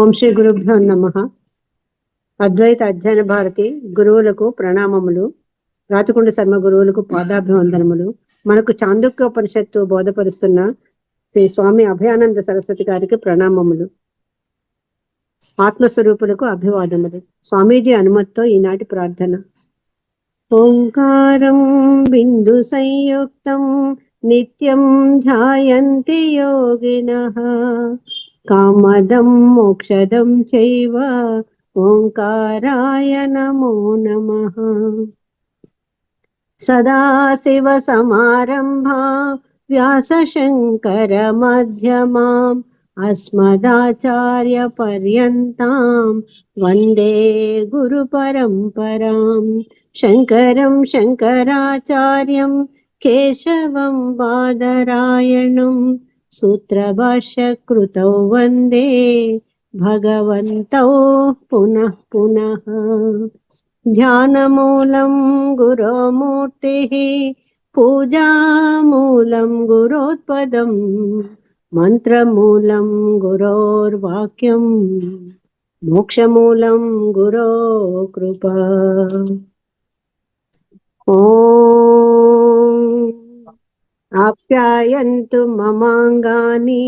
ఓం శ్రీ గురుభ్యో నమః. అద్వైత అధ్యయన భారతి గురువులకు ప్రణామములు. రాచకొండ శర్మ గురువులకు పాదాభివందనములు. మనకు చాందోగ్యోపనిషత్తు బోధపరుస్తున్న శ్రీ స్వామి అభయానంద సరస్వతి గారికి ప్రణామములు. ఆత్మస్వరూపులకు అభివాదములు. స్వామీజీ అనుమతితో ఈనాటి ప్రార్థన. ఓంకారం బిందు సంయుక్తం నిత్యం ధ్యాయంతి యోగినః కామదం మోక్షదం చైవ ఓంకారాయ నమో నమః. సదాశివ సమారంభా వ్యాస శంకర మధ్యమాం అస్మదాచార్య పర్యంతాం వందే గురు పరంపరాం. శంకరం శంకరాచార్యం కేశవం బాదరాయణం సూత్రభాష్య కృతౌ వందే భగవంతౌ పునః పునః. ధ్యానమూలం గురోమూర్తిః పూజామూలం గురోత్పదం మంత్రమూలం గురోర్వాక్యం మోక్షమూలం గురో కృపా. ఓం ఆప్యాయంతు మమాంగాని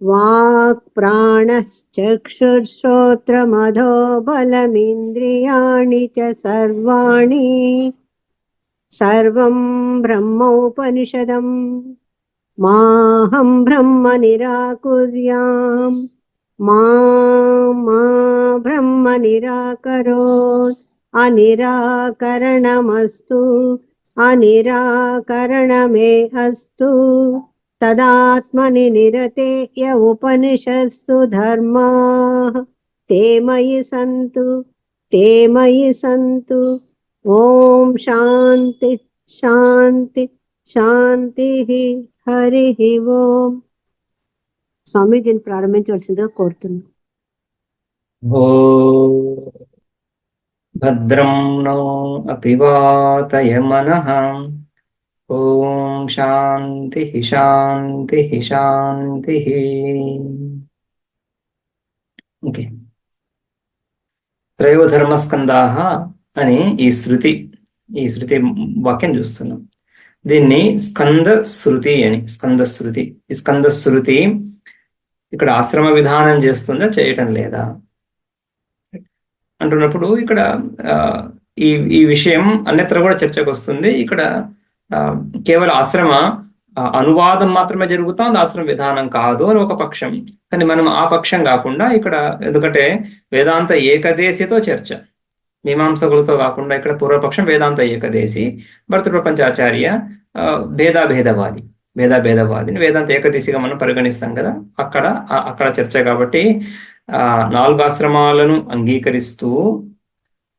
వాక్ ప్రాణశ్చక్షుశ్రోత్రమధో బలమింద్రియాణి చ సర్వాణి సర్వం బ్రహ్మోపనిషదం మాహం బ్రహ్మ నిరాకుర్యాం మా బ్రహ్మ నిరాకరోత్. అనిరాకరణమస్తు అనిరాకరణమే అస్తు తదాత్మని నిరతే య ఉపనిషత్సు ధర్మాః తే మయి సంతు తే మయి సంతు. ఓం శాంతి శాంతి శాంతి. హరి ఓం. స్వామీజీని ప్రారంభించవలసిందిగా కోరుతున్నాను. భద్రం నో అపివాతయ మనః. ఓం శాంతి శాంతి శాంతి. ఓకే, త్రయోధర్మస్కందాః అని ఈ శృతి వాక్యం చూస్తున్నాం. దీన్ని స్కంద శృతి అని, స్కందశ్రుతి. ఈ స్కందశ్రుతి ఇక్కడ ఆశ్రమ విధానం చేస్తుందా, చేయటం లేదా అంటున్నప్పుడు ఇక్కడ ఈ విషయం అన్యత్ర కూడా చర్చకు వస్తుంది. ఇక్కడ కేవలం ఆశ్రమ అనువాదం మాత్రమే జరుగుతుంది, ఆశ్రమ విధానం కాదు అని ఒక పక్షం. కానీ మనం ఆ పక్షం కాకుండా ఇక్కడ, ఎందుకంటే వేదాంత ఏకదేశితో చర్చ, మీమాంసకులతో కాకుండా ఇక్కడ పూర్వపక్షం వేదాంత ఏకదేశి, భర్తృప్రపంచాచార్య భేదాభేదవాదిని వేదాంత ఏకదేశిగా మనం పరిగణిస్తాం కదా, అక్కడ చర్చ. కాబట్టి 4 ఆశ్రమాలను అంగీకరిస్తూ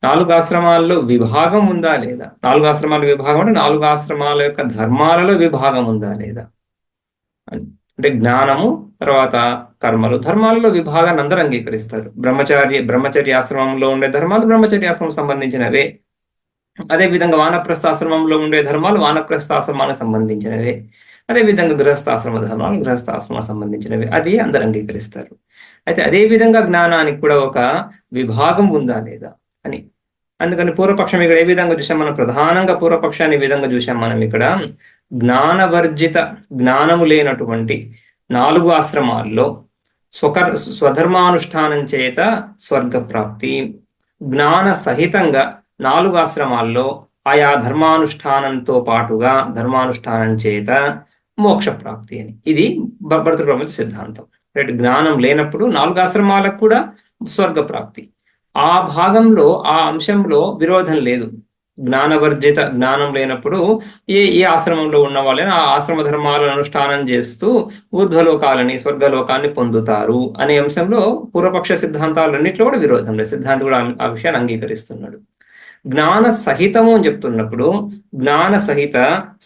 4 ఆశ్రమాల్లో విభాగం ఉందా లేదా, 4 ఆశ్రమాల విభాగం అంటే 4 ఆశ్రమాల యొక్క ధర్మాలలో విభాగం ఉందా లేదా అంటే జ్ఞానము తర్వాత కర్మలు, ధర్మాలలో విభాగాన్ని అందరూ అంగీకరిస్తారు. బ్రహ్మచర్య ఆశ్రమంలో ఉండే ధర్మాలు బ్రహ్మచర్యాశ్రమం సంబంధించినవే, అదేవిధంగా వానప్రస్థాశ్రమంలో ఉండే ధర్మాలు వానప్రస్థాశ్రమానికి సంబంధించినవే, అదేవిధంగా గృహస్థాశ్రమ ధర్మాలు గృహస్థాశ్రమానికి సంబంధించినవి, అది అందరు అంగీకరిస్తారు. అయితే అదేవిధంగా జ్ఞానానికి కూడా ఒక విభాగం ఉందా లేదా అని. అందుకని పూర్వపక్షం ఇక్కడ ఏ విధంగా చూసాం మనం, ప్రధానంగా పూర్వపక్షాన్ని ఈ విధంగా చూసాం మనం. ఇక్కడ జ్ఞానవర్జిత, జ్ఞానము లేనటువంటి 4 ఆశ్రమాల్లో స్వధర్మానుష్ఠానం చేత స్వర్గప్రాప్తి, జ్ఞాన సహితంగా 4 ఆశ్రమాల్లో ఆయా ధర్మానుష్ఠానంతో పాటుగా ధర్మానుష్ఠానం చేత మోక్ష ప్రాప్తి అని. ఇది భర్తృప్రపంచ సిద్ధాంతం. రైట్, జ్ఞానం లేనప్పుడు 4 ఆశ్రమాలకు కూడా స్వర్గప్రాప్తి. ఆ భాగంలో, ఆ అంశంలో విరోధం లేదు. జ్ఞానవర్జిత, జ్ఞానం లేనప్పుడు ఏ ఆశ్రమంలో ఉన్న వాళ్ళని ఆ ఆశ్రమ ధర్మాలను అనుష్ఠానం చేస్తూ ఊర్ధ్వలోకాలని, స్వర్గలోకాన్ని పొందుతారు అనే అంశంలో పూర్వపక్ష సిద్ధాంతాలన్నింటిలో కూడా విరోధం లేదు. సిద్ధాంతి కూడా ఆ విషయాన్ని అంగీకరిస్తున్నాడు. జ్ఞాన సహితము అని చెప్తున్నప్పుడు జ్ఞాన సహిత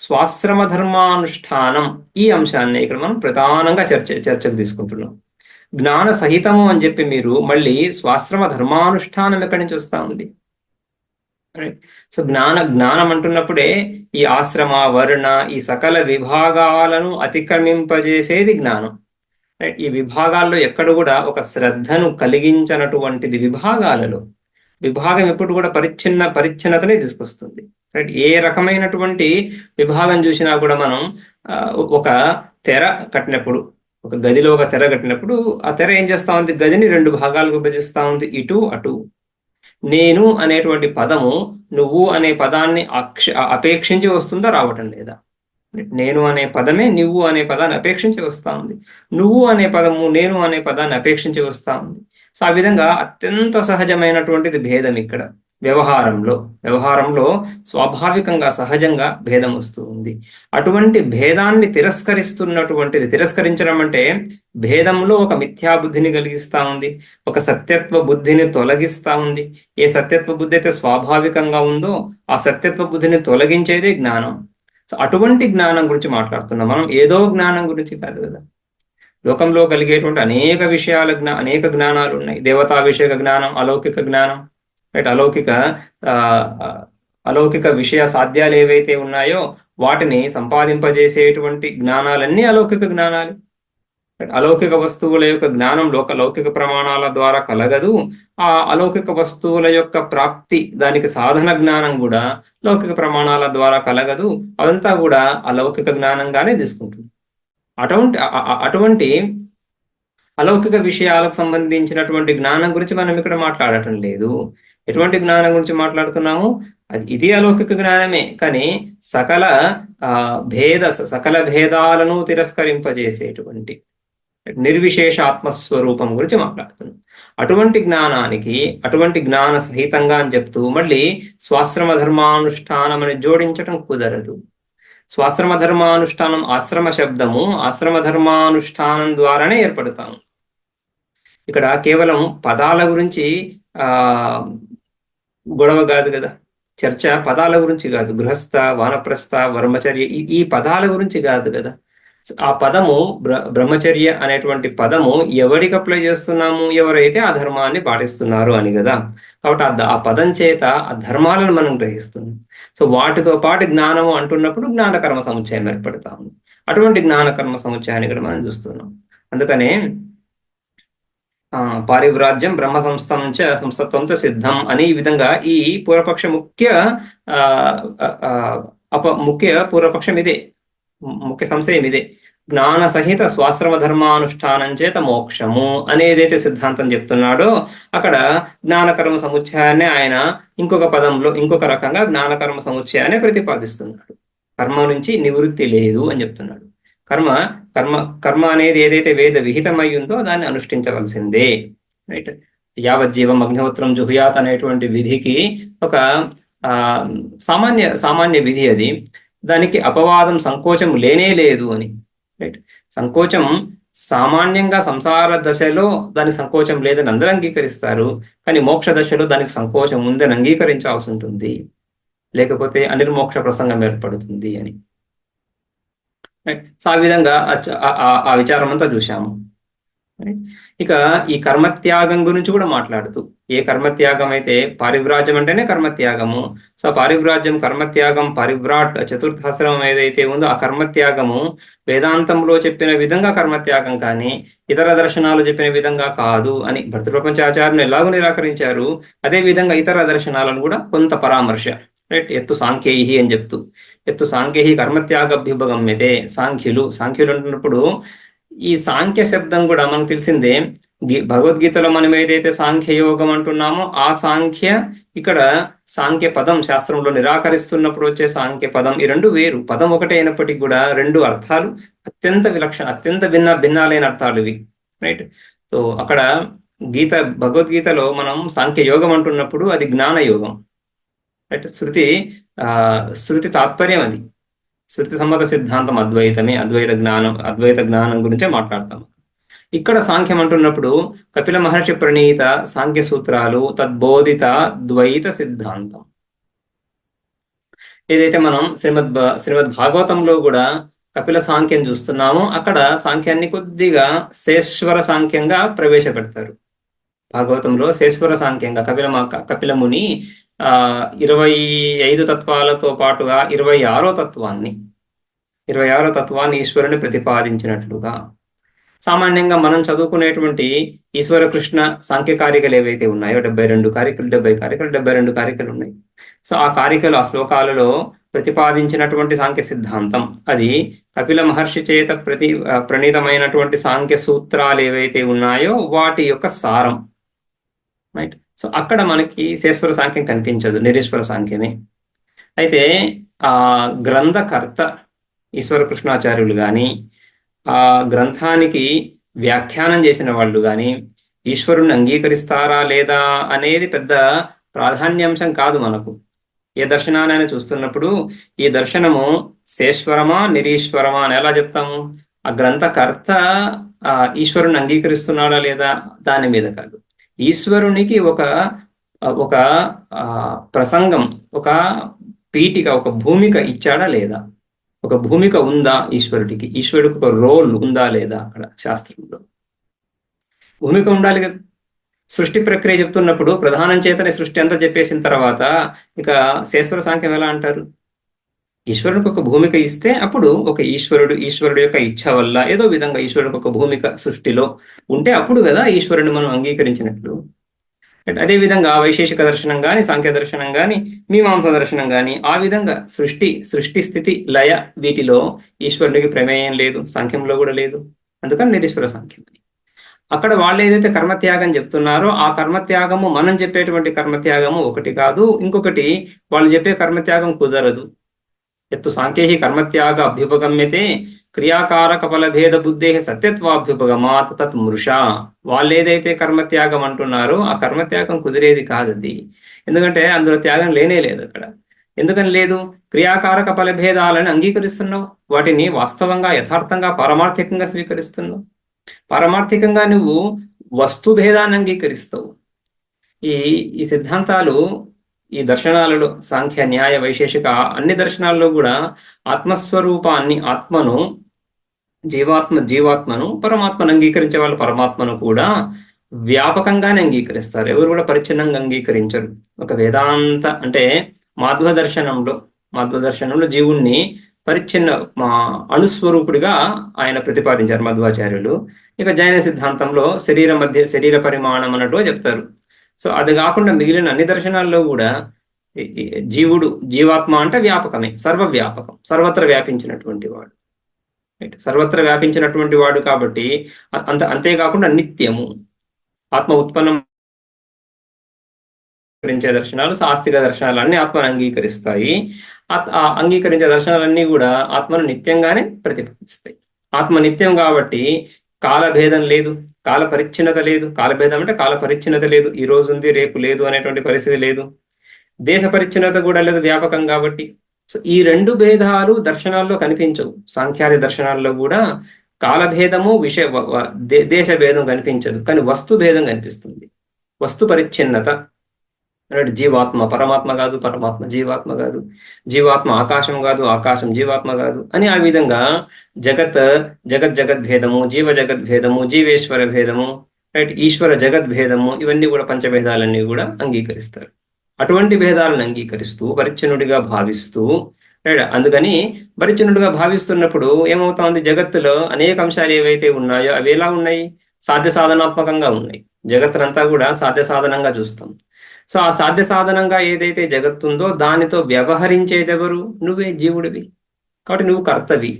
స్వాశ్రమ ధర్మానుష్ఠానం, ఈ అంశాన్ని ఇక్కడ మనం ప్రధానంగా చర్చకు తీసుకుంటున్నాం. జ్ఞాన సహితము అని చెప్పి మీరు మళ్ళీ స్వాశ్రమ ధర్మానుష్ఠానం ఎక్కడి నుంచి వస్తా ఉంది? సో జ్ఞానం అంటున్నప్పుడే ఈ ఆశ్రమ, వర్ణ, ఈ సకల విభాగాలను అతిక్రమింపజేసేది జ్ఞానం. రైట్. ఈ విభాగాల్లో ఎక్కడ కూడా ఒక శ్రద్ధను కలిగించినటువంటిది విభాగాలలో. విభాగం ఎప్పుడు కూడా పరిచ్ఛిన్నతనే తీసుకొస్తుంది. రైట్. ఏ రకమైనటువంటి విభాగం చూసినా కూడా మనం ఒక తెర కట్టినప్పుడు, ఒక గదిలో ఒక తెర కట్టినప్పుడు ఆ తెర ఏం చేస్తా ఉంది? గదిని రెండు భాగాలకు విభజిస్తా ఉంది, ఇటు అటు. నేను అనేటువంటి పదము నువ్వు అనే పదాన్ని అపేక్షించి వస్తుందా, రావటం లేదా? నేను అనే పదమే నువ్వు అనే పదాన్ని అపేక్షించి వస్తా ఉంది. నువ్వు అనే పదము నేను అనే పదాన్ని అపేక్షించి వస్తా ఉంది. సో ఆ విధంగా అత్యంత సహజమైనటువంటిది భేదం ఇక్కడ వ్యవహారంలో స్వాభావికంగా సహజంగా భేదం వస్తూ ఉంది. అటువంటి భేదాన్ని తిరస్కరించడం అంటే భేదంలో ఒక మిథ్యాబుద్ధిని కలిగిస్తా ఉంది, ఒక సత్యత్వ బుద్ధిని తొలగిస్తా ఉంది. ఏ సత్యత్వ బుద్ధి అయితే స్వాభావికంగా ఉందో ఆ సత్యత్వ బుద్ధిని తొలగించేదే జ్ఞానం. సో అటువంటి జ్ఞానం గురించి మాట్లాడుతున్నాం మనం, ఏదో జ్ఞానం గురించి కాదు కదా. లోకంలో కలిగేటువంటి అనేక జ్ఞానాలు ఉన్నాయి. దేవతాభిషేక జ్ఞానం, అలౌకిక జ్ఞానం, రైట్. అలౌకిక విషయ సాధ్యాలు ఏవైతే ఉన్నాయో వాటిని సంపాదింపజేసేటువంటి జ్ఞానాలన్నీ అలౌకిక జ్ఞానాలు. అలౌకిక వస్తువుల యొక్క జ్ఞానం లౌకిక ప్రమాణాల ద్వారా కలగదు. ఆ అలౌకిక వస్తువుల యొక్క ప్రాప్తి, దానికి సాధన జ్ఞానం కూడా లౌకిక ప్రమాణాల ద్వారా కలగదు. అదంతా కూడా అలౌకిక జ్ఞానంగానే తీసుకుంటుంది. అటువంటి అలౌకిక విషయాలకు సంబంధించినటువంటి జ్ఞానం గురించి మనం ఇక్కడ మాట్లాడటం లేదు. ఎటువంటి జ్ఞానం గురించి మాట్లాడుతున్నాము? ఇది అలౌకిక జ్ఞానమే, కానీ సకల భేదాలను తిరస్కరింపజేసేటువంటి నిర్విశేష ఆత్మస్వరూపం గురించి మాట్లాడుతున్నాం. అటువంటి జ్ఞానానికి అటువంటి జ్ఞాన సహితంగా అని చెప్తూ మళ్ళీ స్వాశ్రమ ధర్మానుష్ఠానం అని జోడించటం కుదరదు. స్వాశ్రమ ధర్మానుష్ఠానం, ఆశ్రమ శబ్దము ఆశ్రమ ధర్మానుష్ఠానం ద్వారానే ఏర్పడతాము. ఇక్కడ కేవలం పదాల గురించి గొడవ కాదు కదా, చర్చ పదాల గురించి కాదు. గృహస్థ, వానప్రస్థ, బ్రహ్మచర్య ఈ పదాల గురించి కాదు కదా. ఆ పదము బ్రహ్మచర్య అనేటువంటి పదము ఎవరికి అప్లై చేస్తున్నాము? ఎవరైతే ఆ ధర్మాన్ని పాటిస్తున్నారు అని కదా. కాబట్టి ఆ పదం చేత ఆ ధర్మాలను మనం గ్రహిస్తున్నాం. సో వాటితో పాటు జ్ఞానము అంటున్నప్పుడు జ్ఞానకర్మ సముచ్చయం ఏర్పడతా ఉంది. అటువంటి జ్ఞానకర్మ సముచ్చయాన్ని ఇక్కడ మనం చూస్తున్నాం. అందుకనే పారివ్రాజ్యం బ్రహ్మ సంస్థత్వం సిద్ధం అని ఈ విధంగా ఈ పూర్వపక్ష ముఖ్య పూర్వపక్షం ఇదే, ముఖ్య సంశయం ఇదే. జ్ఞాన సహిత స్వాశ్రమ ధర్మానుష్ఠానం చేత మోక్షము అనేదైతే సిద్ధాంతం చెప్తున్నాడో అక్కడ జ్ఞానకర్మ సముచ్చయాన్ని ఆయన ఇంకొక పదంలో ఇంకొక రకంగా జ్ఞానకర్మ సముచ్చయాన్ని ప్రతిపాదిస్తున్నాడు. కర్మ నుంచి నివృత్తి లేదు అని చెప్తున్నాడు. కర్మ అనేది ఏదైతే వేద విహితమై ఉందో దాన్ని అనుష్ఠించవలసిందే, రైట్. యావజ్జీవం అగ్నిహోత్రం జుహుయాత్ అనేటువంటి విధికి ఒక సామాన్య విధి అది. దానికి అపవాదం, సంకోచం లేనే లేదు అని, రైట్. సంకోచం సామాన్యంగా సంసార దశలో దానికి సంకోచం లేదని అందరూ అంగీకరిస్తారు, కానీ మోక్ష దశలో దానికి సంకోచం ఉందని అంగీకరించాల్సి ఉంటుంది, లేకపోతే అనిర్మోక్ష ప్రసంగం ఏర్పడుతుంది అని. సో ఆ విధంగా ఆ విచారం అంతా చూశాము. ఇక ఈ కర్మత్యాగం గురించి కూడా మాట్లాడుతూ, ఏ కర్మత్యాగం అయితే పారివ్రాజ్యం అంటేనే కర్మత్యాగము. సో పారివ్రాజ్యం, కర్మత్యాగం, పరివ్రాట్ చతుర్థాశ్రమం ఏదైతే ఉందో ఆ కర్మత్యాగము వేదాంతంలో చెప్పిన విధంగా కర్మత్యాగం కానీ ఇతర దర్శనాలు చెప్పిన విధంగా కాదు అని భర్తృప్రపంచాచార్యులు ఎలాగూ నిరాకరించారు. అదే విధంగా ఇతర దర్శనాలను కూడా కొంత పరామర్శ, రైట్. ఎత్తు సాంఖ్యైహి అని చెప్తూ, ఎత్తు సాంఖ్యైహి కర్మత్యాగభ్యుపగమ్యతే. సాంఖ్యులు అంటున్నప్పుడు ఈ సాంఖ్య శబ్దం కూడా మనకు తెలిసిందే. భగవద్గీతలో మనం ఏదైతే సాంఖ్యయోగం అంటున్నామో ఆ సాంఖ్య, ఇక్కడ సాంఖ్య పదం శాస్త్రంలో నిరాకరిస్తున్నప్పుడు వచ్చే సాంఖ్య పదం, ఈ రెండు వేరు. పదం ఒకటే అయినప్పటికీ కూడా రెండు అర్థాలు అత్యంత భిన్నాలైన అర్థాలు ఇవి, రైట్. సో అక్కడ భగవద్గీతలో మనం సాంఖ్యయోగం అంటున్నప్పుడు అది జ్ఞానయోగం, రైట్. శృతి తాత్పర్యం అది. శృతి సమ్మత సిద్ధాంతం అద్వైతమే, అద్వైత జ్ఞానం గురించే మాట్లాడతాం. ఇక్కడ సాంఖ్యం అంటున్నప్పుడు కపిల మహర్షి ప్రణీత సాంఖ్య సూత్రాలు, తద్బోధిత ద్వైత సిద్ధాంతం. ఏదైతే మనం శ్రీమద్ భాగవతంలో కూడా కపిల సాంఖ్యం చూస్తున్నామో అక్కడ సాంఖ్యాన్ని కొద్దిగా శేశ్వర సాంఖ్యంగా ప్రవేశపెడతారు. భాగవతంలో శేశ్వర సాంఖ్యంగా కపిలముని 25 తత్వాలతో పాటుగా 26వ తత్వాన్ని ఈశ్వరుని ప్రతిపాదించినట్లుగా, సామాన్యంగా మనం చదువుకునేటువంటి ఈశ్వర కృష్ణ సాంఖ్య కారికలు ఏవైతే ఉన్నాయో 72 కారికలు, 70 కారికలు, 72 కారికలు ఉన్నాయి. సో ఆ కారికలు, ఆ శ్లోకాలలో ప్రతిపాదించినటువంటి సాంఖ్య సిద్ధాంతం అది కపిల మహర్షి చేత ప్రణీతమైనటువంటి సాంఖ్య సూత్రాలు ఏవైతే ఉన్నాయో వాటి యొక్క సారం. రైట్. సో అక్కడ మనకి శేశ్వర సాంఖ్యం కనిపించదు, నిరీశ్వర సాంఖ్యమే. అయితే ఆ గ్రంథకర్త ఈశ్వర కృష్ణాచార్యులు కానీ, ఆ గ్రంథానికి వ్యాఖ్యానం చేసిన వాళ్ళు కానీ ఈశ్వరుణ్ణి అంగీకరిస్తారా లేదా అనేది పెద్ద ప్రాధాన్యాంశం కాదు మనకు. ఏ దర్శనాన్ని చూస్తున్నప్పుడు ఈ దర్శనము శేశ్వరమా నిరీశ్వరమా అని ఎలా చెప్తాము? ఆ గ్రంథకర్త ఈశ్వరుని అంగీకరిస్తున్నాడా లేదా దాని మీద కాదు. ఈశ్వరునికి ఒక ఒక ప్రసంగం, ఒక పీఠిక, ఒక భూమిక ఇచ్చాడా లేదా? ఒక భూమిక ఉందా ఈశ్వరుడికి? ఈశ్వరుడికి ఒక రోల్ ఉందా లేదా? అక్కడ శాస్త్రంలో భూమిక ఉండాలి కదా. సృష్టి ప్రక్రియ చెప్తున్నప్పుడు ప్రధానం చేతనే సృష్టి అంతా చెప్పేసిన తర్వాత ఇక శేశ్వర సాంఖ్యం ఎలా అంటారు? ఈశ్వరుడికి ఒక భూమిక ఇస్తే అప్పుడు ఒక ఈశ్వరుడు యొక్క ఇచ్ఛ వల్ల ఏదో విధంగా ఈశ్వరుడికి ఒక భూమిక సృష్టిలో ఉంటే అప్పుడు కదా ఈశ్వరుని మనం అంగీకరించినట్లు. అదేవిధంగా వైశేషిక దర్శనం కానీ, సాంఖ్య దర్శనం కానీ, మీమాంస దర్శనం కానీ ఆ విధంగా సృష్టి స్థితి లయ వీటిలో ఈశ్వరుడికి ప్రమేయం లేదు, సాంఖ్యంలో కూడా లేదు. అందుకని నిరీశ్వర సాంఖ్యం. అక్కడ వాళ్ళు ఏదైతే కర్మత్యాగం చెప్తున్నారో ఆ కర్మత్యాగము మనం చెప్పేటువంటి కర్మత్యాగము ఒకటి కాదు. ఇంకొకటి వాళ్ళు చెప్పే కర్మత్యాగం కుదరదు. ఎత్తు సాంఖ్యే కర్మత్యాగ అభ్యుపగమ్యతే క్రియాకారక ఫలభేద బుద్ధే సత్యత్వాభ్యుపగమాత్ తత్ మృషా. వాళ్ళు ఏదైతే కర్మత్యాగం అంటున్నారో ఆ కర్మత్యాగం కుదిరేది కాదది. ఎందుకంటే అందులో త్యాగం లేనే లేదు అక్కడ. ఎందుకని లేదు? క్రియాకారక ఫలభేదాలను అంగీకరిస్తున్నావు, వాటిని వాస్తవంగా యథార్థంగా పారమార్థికంగా స్వీకరిస్తున్నావు. పారమార్థికంగా నువ్వు వస్తుభేదాన్ని అంగీకరిస్తావు. ఈ సిద్ధాంతాలు, ఈ దర్శనాలలో సాంఖ్య, న్యాయ, వైశేషిక అన్ని దర్శనాల్లో కూడా ఆత్మస్వరూపాన్ని, ఆత్మను, జీవాత్మను, పరమాత్మను అంగీకరించే వాళ్ళు పరమాత్మను కూడా వ్యాపకంగానే అంగీకరిస్తారు. ఎవరు కూడా పరిచ్ఛిన్నంగా అంగీకరించరు. ఒక వేదాంత అంటే మాధ్వ దర్శనంలో జీవుణ్ణి పరిచ్ఛిన్న అణుస్వరూపుడిగా ఆయన ప్రతిపాదించారు మధ్వాచార్యులు. ఇక జైన సిద్ధాంతంలో శరీర పరిమాణం అన్నట్టుగా చెప్తారు. సో అది కాకుండా మిగిలిన అన్ని దర్శనాల్లో కూడా జీవాత్మ అంటే వ్యాపకమే, సర్వవ్యాపకం, సర్వత్ర వ్యాపించినటువంటి వాడు. సర్వత్ర వ్యాపించినటువంటి వాడు కాబట్టి అంతేకాకుండా నిత్యము, ఆత్మ ఉత్పన్నం దర్శనాలు, ఆస్తిక దర్శనాలు అన్ని ఆత్మను అంగీకరిస్తాయి. అంగీకరించే దర్శనాలన్నీ కూడా ఆత్మను నిత్యంగానే ప్రతిపాదిస్తాయి. ఆత్మ నిత్యం కాబట్టి కాలభేదం లేదు, కాల పరిచ్ఛిన్నత లేదు. కాలభేదం అంటే కాల పరిచ్ఛిన్నత లేదు, ఈ రోజు ఉంది రేపు లేదు అనేటువంటి పరిస్థితి లేదు. దేశ పరిచ్ఛిన్నత కూడా లేదు, వ్యాపకం కాబట్టి. సో ఈ రెండు భేదాలు దర్శనాల్లో కనిపించవు. సాంఖ్యాది దర్శనాల్లో కూడా కాలభేదము, దేశ భేదం కనిపించదు, కానీ వస్తు భేదం కనిపిస్తుంది. వస్తు పరిచ్ఛిన్నత, జీవాత్మ పరమాత్మ కాదు, పరమాత్మ జీవాత్మ కాదు, జీవాత్మ ఆకాశం కాదు, ఆకాశం జీవాత్మ కాదు అని ఆ విధంగా జగద్భేదము, జీవ జగద్భేదము, జీవేశ్వర భేదము, రైట్, ఈశ్వర జగద్భేదము, ఇవన్నీ కూడా పంచభేదాలన్నీ కూడా అంగీకరిస్తారు. అటువంటి భేదాలను అంగీకరిస్తూ పరిచ్ఛిన్నుడిగా భావిస్తూ, రైట్, అందుకని పరిచ్ఛిన్నుడిగా భావిస్తున్నప్పుడు ఏమవుతోంది? జగత్తులో అనేక అంశాలు ఏవైతే ఉన్నాయో అవి ఎలా ఉన్నాయి? సాధ్య సాధనాత్మకంగా ఉన్నాయి. జగత్తునంతా కూడా సాధ్య సాధనంగా చూస్తాం. సో ఆ సాధ్య సాధనంగా ఏదైతే జగత్తుందో దానితో వ్యవహరించేదెవరు? నువ్వే, జీవుడివి. కాబట్టి నువ్వు కర్తవి.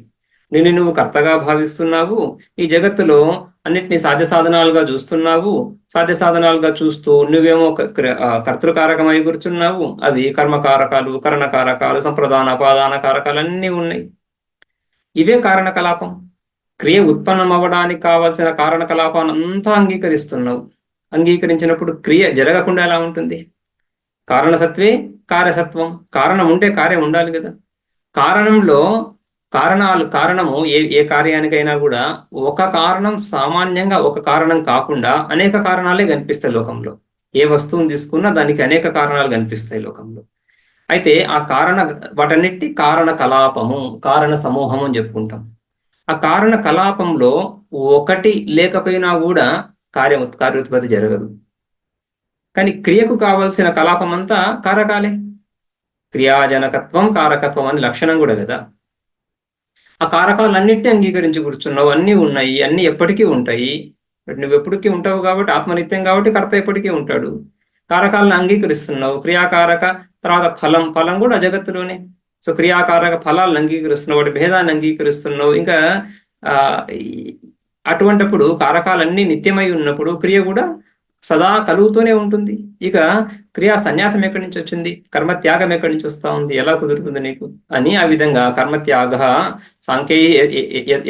నువ్వు కర్తగా భావిస్తున్నావు. ఈ జగత్తులో అన్నిటినీ సాధ్య సాధనాలుగా చూస్తున్నావు. సాధ్య సాధనాలుగా చూస్తూ నువ్వేమో కర్తృకారకమై కూర్చున్నావు. అవి కర్మకారకాలు, కరణకారకాలు, సంప్రదాన అపాదాన కారకాలు అన్నీ ఉన్నాయి. ఇవే కారణకలాపం. క్రియ ఉత్పన్నం అవ్వడానికి కావలసిన కారణకలాపాన్ని అంతా అంగీకరిస్తున్నావు. అంగీకరించినప్పుడు క్రియ జరగకుండా ఎలా ఉంటుంది? కారణసత్వే కార్యసత్వం. కారణం ఉంటే కార్యం ఉండాలి కదా. కారణము ఏ కార్యానికైనా కూడా ఒక కారణం, సామాన్యంగా ఒక కారణం కాకుండా అనేక కారణాలే కనిపిస్తాయి లోకంలో. ఏ వస్తువుని తీసుకున్నా దానికి అనేక కారణాలు కనిపిస్తాయి లోకంలో. అయితే వాటన్నిటి కారణ కలాపము, కారణ సమూహము అని ఆ కారణ కలాపంలో ఒకటి లేకపోయినా కూడా కార్యోత్పత్తి జరగదు. కానీ క్రియకు కావలసిన కలాపం అంతా కారకాలే. క్రియాజనకత్వం, కారకత్వం అని లక్షణం కూడా కదా. ఆ కారకాలన్నింటినీ అంగీకరించి కూర్చున్నావు, అన్నీ ఉన్నాయి, అన్నీ ఎప్పటికీ ఉంటాయి. నువ్వు ఎప్పటికీ ఉంటావు కాబట్టి, ఆత్మనిత్యం కాబట్టి కర్త ఎప్పటికీ ఉంటాడు. కారకాలను అంగీకరిస్తున్నావు, క్రియాకారక, తర్వాత ఫలం, ఫలం కూడా జగత్తులోనే. సో క్రియాకారక ఫలాలను అంగీకరిస్తున్నావు, వాటి భేదాన్ని అంగీకరిస్తున్నావు. ఇంకా ఆ అటువంటిప్పుడు కారకాలన్నీ నిత్యమై ఉన్నప్పుడు క్రియ కూడా సదా కలుగుతూనే ఉంటుంది. ఇక క్రియా సన్యాసం ఎక్కడి నుంచి వచ్చింది, కర్మత్యాగం ఎక్కడి నుంచి వస్తా ఉంది, ఎలా కుదురుతుంది నీకు అని. ఆ విధంగా కర్మత్యాగ సాంఖ్యై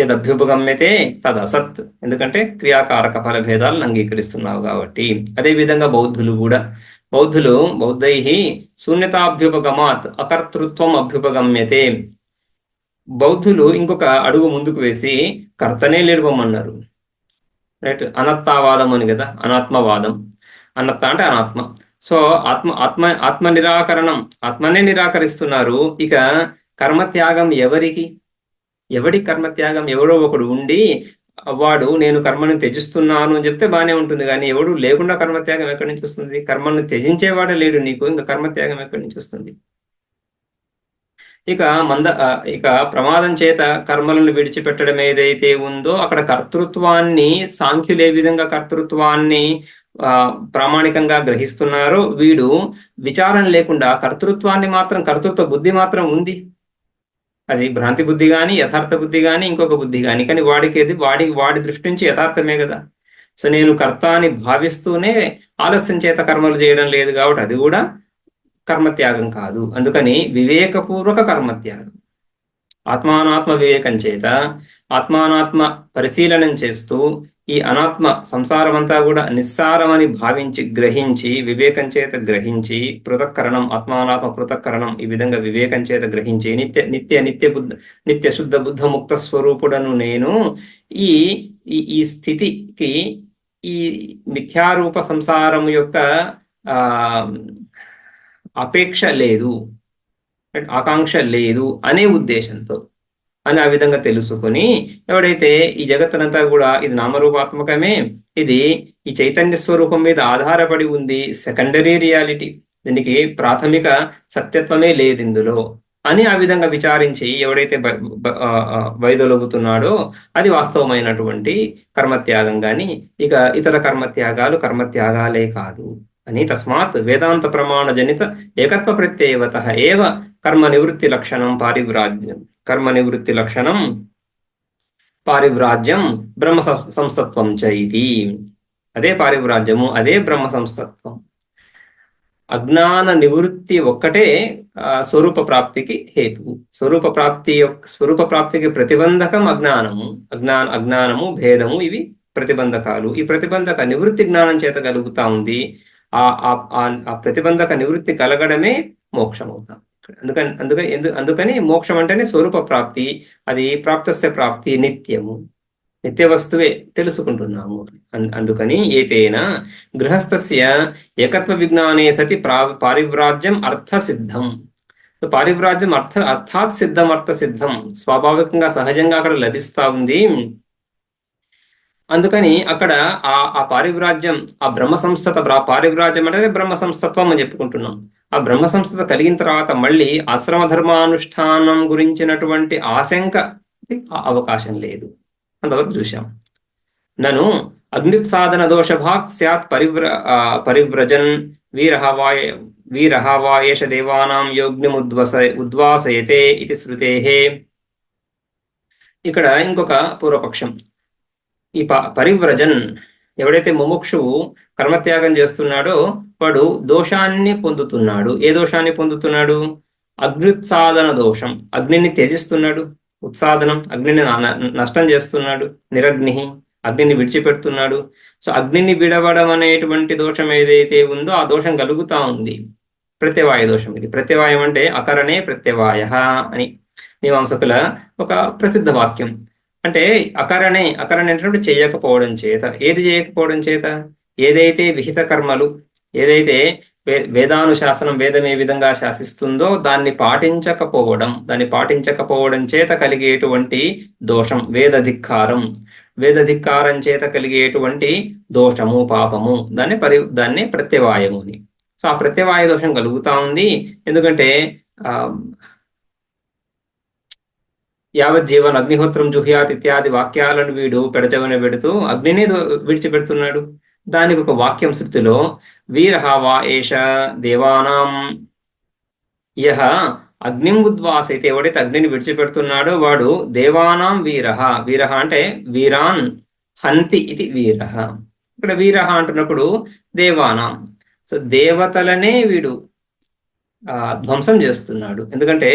యదభ్యుపగమ్యతే తదసత్, ఎందుకంటే క్రియాకారక ఫల భేదాలను అంగీకరిస్తున్నావు కాబట్టి. అదేవిధంగా బౌద్ధై శూన్యతాభ్యుపగమాత్ అకర్తృత్వం అభ్యుపగమ్యతే. బౌద్ధులు ఇంకొక అడుగు ముందుకు వేసి కర్తనే లేడుకోమన్నారు. రైట్, అనత్తావాదం అని కదా, అనాత్మవాదం. అనత్త అంటే అనాత్మ. సో ఆత్మ నిరాకరణం, ఆత్మనే నిరాకరిస్తున్నారు. ఇక కర్మత్యాగం ఎవడి కర్మత్యాగం? ఎవడో ఒకడు ఉండి వాడు నేను కర్మను త్యజిస్తున్నాను అని చెప్తే బానే ఉంటుంది, కానీ ఎవడు లేకుండా కర్మత్యాగం ఎక్కడి నుంచి వస్తుంది? కర్మను త్యజించేవాడే లేడు నీకు, ఇంకా కర్మత్యాగం ఎక్కడి నుంచి వస్తుంది? ఇక ప్రమాదం చేత కర్మలను విడిచిపెట్టడం ఏదైతే ఉందో అక్కడ కర్తృత్వాన్ని, సాంఖ్యులు ఏ విధంగా కర్తృత్వాన్ని ప్రామాణికంగా గ్రహిస్తున్నారో, వీడు విచారం లేకుండా కర్తృత్వాన్ని మాత్రం, కర్తృత్వ బుద్ధి మాత్రం ఉంది. అది భ్రాంతి బుద్ధి కానీ, యథార్థ బుద్ధి కానీ, ఇంకొక బుద్ధి కానీ, కానీ వాడి దృష్టి నుంచి యథార్థమే కదా. సో నేను కర్త అని భావిస్తూనే ఆలస్యం చేత కర్మలు చేయడం లేదు కాబట్టి అది కూడా కర్మత్యాగం కాదు. అందుకని వివేకపూర్వక కర్మత్యాగం, ఆత్మానాత్మ వివేకం చేత ఆత్మానాత్మ పరిశీలనం చేస్తూ ఈ అనాత్మ సంసారం అంతా కూడా నిస్సారమని భావించి, గ్రహించి, వివేకం చేత గ్రహించి, పృథక్కరణం, ఆత్మానాత్మ పృథక్కరణం, ఈ విధంగా వివేకం చేత గ్రహించి నిత్య శుద్ధ బుద్ధ ముక్త స్వరూపుడను నేను ఈ ఈ స్థితికి, ఈ మిథ్యారూప సంసారం యొక్క అపేక్ష లేదు, ఆకాంక్ష లేదు అనే ఉద్దేశంతో అని ఆ విధంగా తెలుసుకుని, ఎవడైతే ఈ జగత్తునంతా కూడా ఇది నామరూపాత్మకమే, ఇది ఈ చైతన్య స్వరూపం మీద ఆధారపడి ఉంది, సెకండరీ రియాలిటీ, దీనికి ప్రాథమిక సత్యత్వమే లేదు ఇందులో అని ఆ విధంగా విచారించి ఎవడైతే వైదొలుగుతున్నాడో అది వాస్తవమైనటువంటి కర్మత్యాగం. కానీ ఇక ఇతర కర్మత్యాగాలు కర్మత్యాగాలే కాదు అని. తస్మాత్ వేదాంత ప్రమాణ జనిత ఏకత్వ ప్రత్యయవత ఏవ కర్మ నివృత్తి లక్షణం పారివ్రాజ్యం, కర్మ నివృత్తి లక్షణం పారివ్రాజ్యం బ్రహ్మ సంస్థత్వం చ ఇది. అదే పారివ్రాజ్యము, అదే బ్రహ్మ సంస్థత్వం. అజ్ఞాన నివృత్తి ఒక్కటే స్వరూప ప్రాప్తికి హేతువు. స్వరూప ప్రాప్తికి ప్రతిబంధకం అజ్ఞానము, భేదము, ఇవి ప్రతిబంధకాలు. ఈ ప్రతిబంధక నివృత్తి జ్ఞానం చేత కలుగుతా ఉంది. ఆ ప్రతిబంధక నివృత్తి కలగడమే మోక్షం అవుతాం. అందుకని మోక్షం అంటేనే స్వరూప ప్రాప్తి, అది ప్రాప్తస్య ప్రాప్తి నిత్యము, నిత్య వస్తువే తెలుసుకుంటున్నాము. అందుకని ఏతేన గృహస్థస్య ఏకత్వ విజ్ఞానే సతి పారివ్రాజ్యం అర్థసిద్ధం. పారివ్రాజ్యం అర్థాత్ సిద్ధం, అర్థసిద్ధం స్వాభావికంగా సహజంగా అక్కడ లభిస్తా ఉంది. అందుకని అక్కడ ఆ పారివ్రాజ్యం, ఆ బ్రహ్మ సంస్థత, పారివ్రాజ్యం అంటే బ్రహ్మ సంస్థత్వం అని చెప్పుకుంటున్నాం. ఆ బ్రహ్మ సంస్థత కలిగిన తర్వాత మళ్ళీ ఆశ్రమ ధర్మానుష్ఠానం గురించినటువంటి ఆశంక అవకాశం లేదు. అంతవరకు చూశాం. నను అగ్నిత్సాధన దోషభాక్ స్యాత్ పరివ్రజన్ వీరహవాయేష దేవానాం యోగ్నిముద్వాసయతే ఇది శృతేహే. ఇక్కడ ఇంకొక పూర్వపక్షం. ఈ పరివ్రజన్, ఎవడైతే ముముక్షువు కర్మత్యాగం చేస్తున్నాడో వాడు దోషాన్ని పొందుతున్నాడు. ఏ దోషాన్ని పొందుతున్నాడు? అగ్నిత్సాధన దోషం. అగ్నిని త్యజిస్తున్నాడు. ఉత్సాదనం, అగ్నిని నష్టం చేస్తున్నాడు. నిరగ్ని, అగ్నిని విడిచిపెడుతున్నాడు. సో అగ్నిని విడవడం అనేటువంటి దోషం ఏదైతే ఉందో ఆ దోషం కలుగుతా ఉంది. ప్రత్యవాయ దోషం ఇది. ప్రత్యవాయం అంటే అకరణే ప్రత్యవాయ అని మీమాంసకుల ఒక ప్రసిద్ధ వాక్యం. అంటే అకరణే అంటే చేయకపోవడం చేత. ఏది చేయకపోవడం చేత? ఏదైతే విహిత కర్మలు, ఏదైతే వేదానుశాసనం, వేదం ఏ విధంగా శాసిస్తుందో దాన్ని పాటించకపోవడం చేత కలిగేటువంటి దోషం వేదధిక్కారం. వేదధిక్కారం చేత కలిగేటువంటి దోషము, పాపము, దాన్ని ప్రత్యవాయము అని. సో ఆ ప్రత్యవాయ దోషం కలుగుతా ఉంది. ఎందుకంటే యావజ్జీవన్ అగ్నిహోత్రం జుహ్యాత్ ఇత్యాది వాక్యాలను వీడు పెడచవన పెడుతూ అగ్నిని విడిచిపెడుతున్నాడు. దానికి ఒక వాక్యం శృతిలో వీరహ వా ఏష దేవానాం యహ అగ్నిం ఉద్వాసైతే, ఎవడైతే అగ్నిని విడిచిపెడుతున్నాడో వాడు దేవానాం వీరహ. వీరహ అంటే వీరాన్ హంతి ఇది వీరహ. ఇక్కడ వీరహ అంటున్నప్పుడు దేవానాం, సో దేవతలనే వీడు ధ్వంసం చేస్తున్నాడు. ఎందుకంటే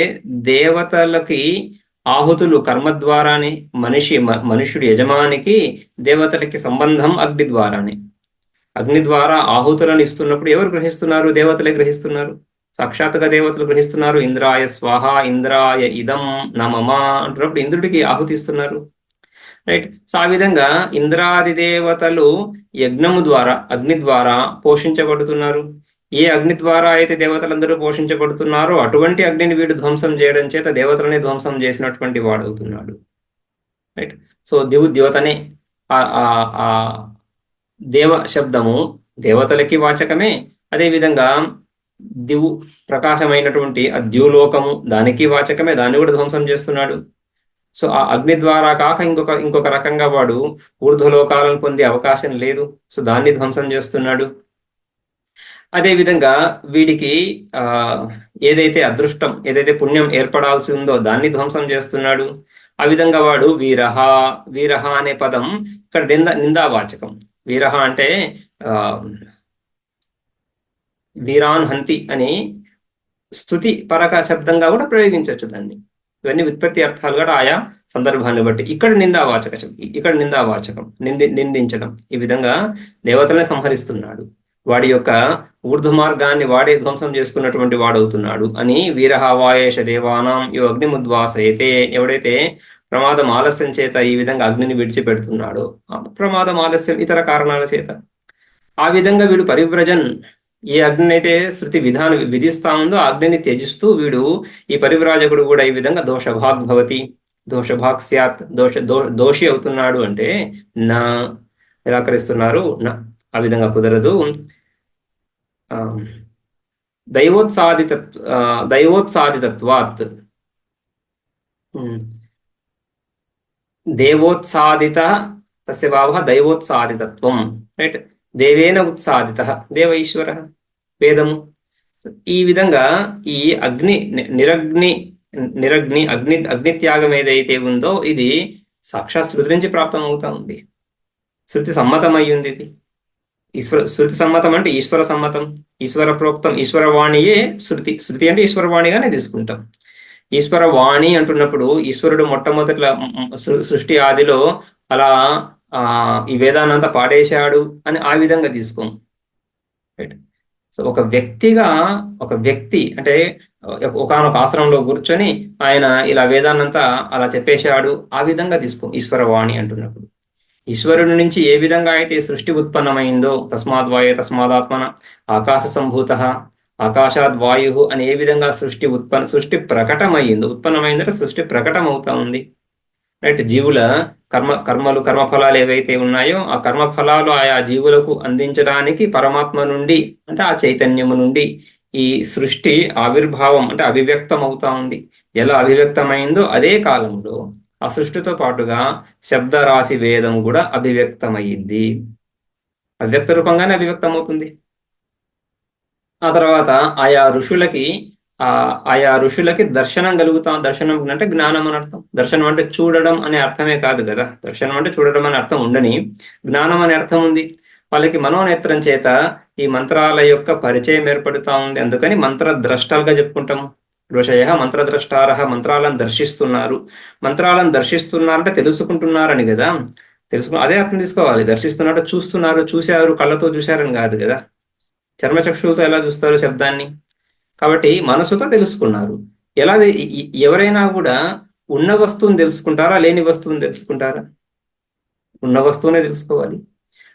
దేవతలకి ఆహుతులు కర్మ ద్వారానే, మనుష్యుడి యజమానికి దేవతలకి సంబంధం అగ్ని ద్వారానే. అగ్ని ద్వారా ఆహుతులను ఇస్తున్నప్పుడు ఎవరు గ్రహిస్తున్నారు? దేవతలే గ్రహిస్తున్నారు. సాక్షాత్తుగా దేవతలు గ్రహిస్తున్నారు. ఇంద్రాయ స్వాహ, ఇంద్రాయ ఇదం నమమ అంటున్నప్పుడు ఇంద్రుడికి ఆహుతి ఇస్తున్నారు. రైట్. సో ఆ విధంగా ఇంద్రాది దేవతలు యజ్ఞము ద్వారా, అగ్ని ద్వారా పోషించబడుతున్నారు. ఏ అగ్ని ద్వారా అయితే దేవతలందరూ పోషించబడుతున్నారో అటువంటి అగ్నిని వీడు ధ్వంసం చేయడం చేత దేవతలని ధ్వంసం చేసినటువంటి వాడవుతున్నాడు. రైట్. సో ద్యోతనే ఆ దేవ శబ్దము దేవతలకి వాచకమే. అదేవిధంగా దివు ప్రకాశమైనటువంటి ఆ ద్యులోకము దానికి వాచకమే, దాన్ని కూడా ధ్వంసం చేస్తున్నాడు. సో ఆ అగ్ని ద్వారా కాక ఇంకొక రకంగా వాడు ఊర్ధ్వలోకాలను పొందే అవకాశం లేదు. సో దాన్ని ధ్వంసం చేస్తున్నాడు. అదేవిధంగా వీడికి ఏదైతే అదృష్టం, ఏదైతే పుణ్యం ఏర్పడాల్సి ఉందో దాన్ని ధ్వంసం చేస్తున్నాడు. ఆ విధంగా వాడు వీరహ. వీరహ అనే పదం ఇక్కడ నిందావాచకం. వీరహ అంటే వీరాన్ హంతి అని స్తుతి పరక శబ్దంగా కూడా ప్రయోగించవచ్చు దాన్ని. ఇవన్నీ వ్యుత్పత్తి అర్థాలు కూడా ఆయా సందర్భాన్ని బట్టి. ఇక్కడ నిందావాచకం నిందించడం. ఈ విధంగా దేవతల్ని సంహరిస్తున్నాడు. వాడి యొక్క ఊర్ధ్వ మార్గాన్ని వాడే ధ్వంసం చేసుకున్నటువంటి వాడవుతున్నాడు అని. వీరహావాయేష దేవానాం యో అగ్నిముద్వాసయతే, ఎవడైతే ప్రమాదం ఆలస్యం చేత ఈ విధంగా అగ్నిని విడిచిపెడుతున్నాడో, ప్రమాదం ఆలస్యం ఇతర కారణాల చేత, ఆ విధంగా వీడు పరివ్రజన్, ఏ అగ్ని అయితే శృతి విధానం విధిస్తా ఉందో ఆ అగ్నిని త్యజిస్తూ వీడు, ఈ పరివ్రాజకుడు కూడా ఈ విధంగా దోషభాగ్ భవతి, దోషభాగ్ స్యాత్, దోషి అవుతున్నాడు. అంటే నా నిరాకరిస్తున్నారు, నా ఆ విధంగా కుదరదు. దైవోత్సాదితత్వాత్, దేవోత్సాదిత తస్య భావః దైవోత్సాదితత్వం. రైట్. దేవేన ఉత్సాదిత, దేవ ఈశ్వర వేదము. ఈ విధంగా ఈ అగ్నిత్యాగం ఏదైతే ఉందో ఇది సాక్షాత్ శృతి నుంచి ప్రాప్తం అవుతా ఉంది. శృతి సమ్మతమై ఉంది. ఇది శృతి సమ్మతం అంటే ఈశ్వర సమ్మతం, ఈశ్వర ప్రోక్తం, ఈశ్వరవాణియే శృతి. శృతి అంటే ఈశ్వరవాణిగానే తీసుకుంటాం. ఈశ్వరవాణి అంటున్నప్పుడు ఈశ్వరుడు మొట్టమొదటి సృష్టి ఆదిలో అలా ఈ వేదానంతా పాడేశాడు అని ఆ విధంగా తీసుకోం. రైట్. సో ఒక వ్యక్తి అంటే ఒకానొక ఆశ్రమంలో కూర్చొని ఆయన ఇలా వేదాన్నంతా అలా చెప్పేశాడు, ఆ విధంగా తీసుకోం ఈశ్వరవాణి అంటున్నప్పుడు. ఈశ్వరుడి నుంచి ఏ విధంగా అయితే సృష్టి ఉత్పన్నమైందో, తస్మాద్వాయే తస్మాదాత్మన ఆకాశ సంభూత ఆకాశాద్ వాయు అని ఏ విధంగా సృష్టి ప్రకటమైందో, ఉత్పన్నమైందంటే సృష్టి ప్రకటం అవుతా ఉంది. రైట్. జీవుల కర్మఫలాలు ఏవైతే ఉన్నాయో ఆ కర్మఫలాలు ఆయా జీవులకు అందించడానికి పరమాత్మ నుండి, అంటే ఆ చైతన్యము నుండి ఈ సృష్టి ఆవిర్భావం అంటే అభివ్యక్తం అవుతా ఉంది. ఎలా అభివ్యక్తమైందో అదే కాలంలో ఆ సృష్టితో పాటుగా శబ్దరాశి వేదం కూడా అభివ్యక్తమయ్యింది. అవ్యక్త రూపంగానే అభివ్యక్తం అవుతుంది. ఆ తర్వాత ఆయా ఋషులకి దర్శనం కలుగుతాం. దర్శనం అంటే జ్ఞానం అని అర్థం. దర్శనం అంటే చూడడం అనే అర్థమే కాదు కదా. దర్శనం అంటే చూడడం అనే అర్థం ఉండని జ్ఞానం అనే అర్థం ఉంది. వాళ్ళకి మనోనేత్రం చేత ఈ మంత్రాల యొక్క పరిచయం ఏర్పడుతా ఉంది. అందుకని మంత్రద్రష్టలుగా చెప్పుకుంటాము. ఋషయ మంత్రద్రష్టారః, మంత్రాలను దర్శిస్తున్నారు. మంత్రాలను దర్శిస్తున్నారంటే తెలుసుకుంటున్నారని కదా. అదే అర్థం తీసుకోవాలి. దర్శిస్తున్నట్టు చూస్తున్నారు, చూశారు, కళ్ళతో చూశారని కాదు కదా. చర్మచక్షులతో ఎలా చూస్తారు శబ్దాన్ని? కాబట్టి మనసుతో తెలుసుకున్నారు. ఎవరైనా కూడా ఉన్న వస్తువుని తెలుసుకుంటారా, లేని వస్తువుని తెలుసుకుంటారా? ఉన్న వస్తువునే తెలుసుకోవాలి.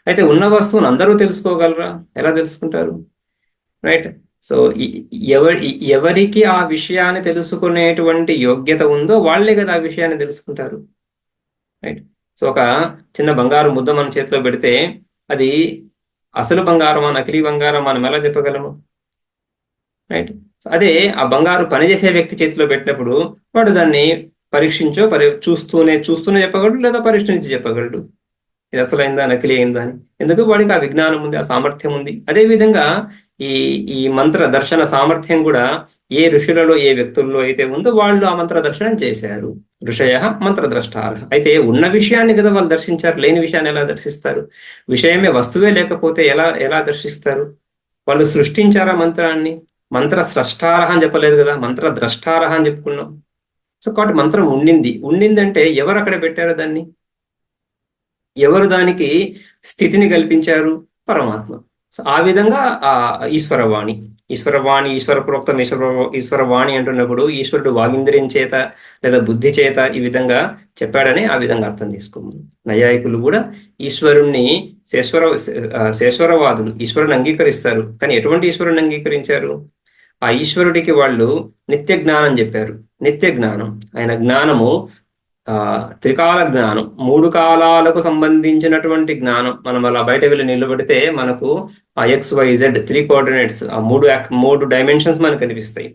అయితే ఉన్న వస్తువుని అందరూ తెలుసుకోగలరా? ఎలా తెలుసుకుంటారు? రైట్. సో ఎవరికి ఆ విషయాన్ని తెలుసుకునేటువంటి యోగ్యత ఉందో వాళ్ళే కదా ఆ విషయాన్ని తెలుసుకుంటారు. రైట్. సో ఒక చిన్న బంగారు ముద్ద మన చేతిలో పెడితే అది అసలు బంగారమా, నకిలీ బంగారం మనం ఎలా చెప్పగలము? రైట్. అదే ఆ బంగారు పనిచేసే వ్యక్తి చేతిలో పెట్టినప్పుడు వాడు దాన్ని పరీక్షించో చూస్తూనే చెప్పగలడు, లేదా పరీక్షించి చెప్పగలడు ఇది అసలైందా నకిలీ అయిందా అని. ఎందుకు? వాడికి ఆ విజ్ఞానం ఉంది, ఆ సామర్థ్యం ఉంది. అదేవిధంగా ఈ ఈ మంత్ర దర్శన సామర్థ్యం కూడా ఏ ఋషులలో ఏ వ్యక్తుల్లో అయితే ఉందో వాళ్ళు ఆ మంత్ర దర్శనం చేశారు. ఋషయ మంత్రద్రష్టార. అయితే ఉన్న విషయాన్ని కదా వాళ్ళు దర్శించారు, లేని విషయాన్ని ఎలా దర్శిస్తారు? విషయమే వస్తువే లేకపోతే ఎలా ఎలా దర్శిస్తారు? వాళ్ళు సృష్టించారా మంత్రాన్ని? మంత్ర స్రష్టారహ అని చెప్పలేదు కదా, మంత్ర ద్రష్టారహ అని చెప్పుకున్నాం. సో కాబట్టి మంత్రం ఉండిందంటే ఎవరు అక్కడ పెట్టారు దాన్ని? ఎవరు దానికి స్థితిని కల్పించారు? పరమాత్మ. సో ఆ విధంగా ఆ ఈశ్వరవాణి, ఈశ్వర ప్రోక్తం ఈశ్వరవాణి అంటున్నప్పుడు ఈశ్వరుడు వాగింద్రియం చేత లేదా బుద్ధి చేత ఈ విధంగా చెప్పాడని ఆ విధంగా అర్థం చేసుకోమని. నైయాయికులు కూడా ఈశ్వరుణ్ణి శేశ్వరవాదులు ఈశ్వరుని అంగీకరిస్తారు, కానీ ఎటువంటి ఈశ్వరుని అంగీకరించారు? ఆ ఈశ్వరుడికి వాళ్ళు నిత్య జ్ఞానం చెప్పారు. నిత్య జ్ఞానం, ఆయన జ్ఞానము త్రికాల జ్ఞానం, 3 కాలాలకు సంబంధించినటువంటి జ్ఞానం. మనం అలా బయట వెళ్ళి నిలబడితే మనకు ఆ XYZ 3 కోఆర్డినేట్స్, ఆ 3 డైమెన్షన్స్ మనకు కనిపిస్తాయి.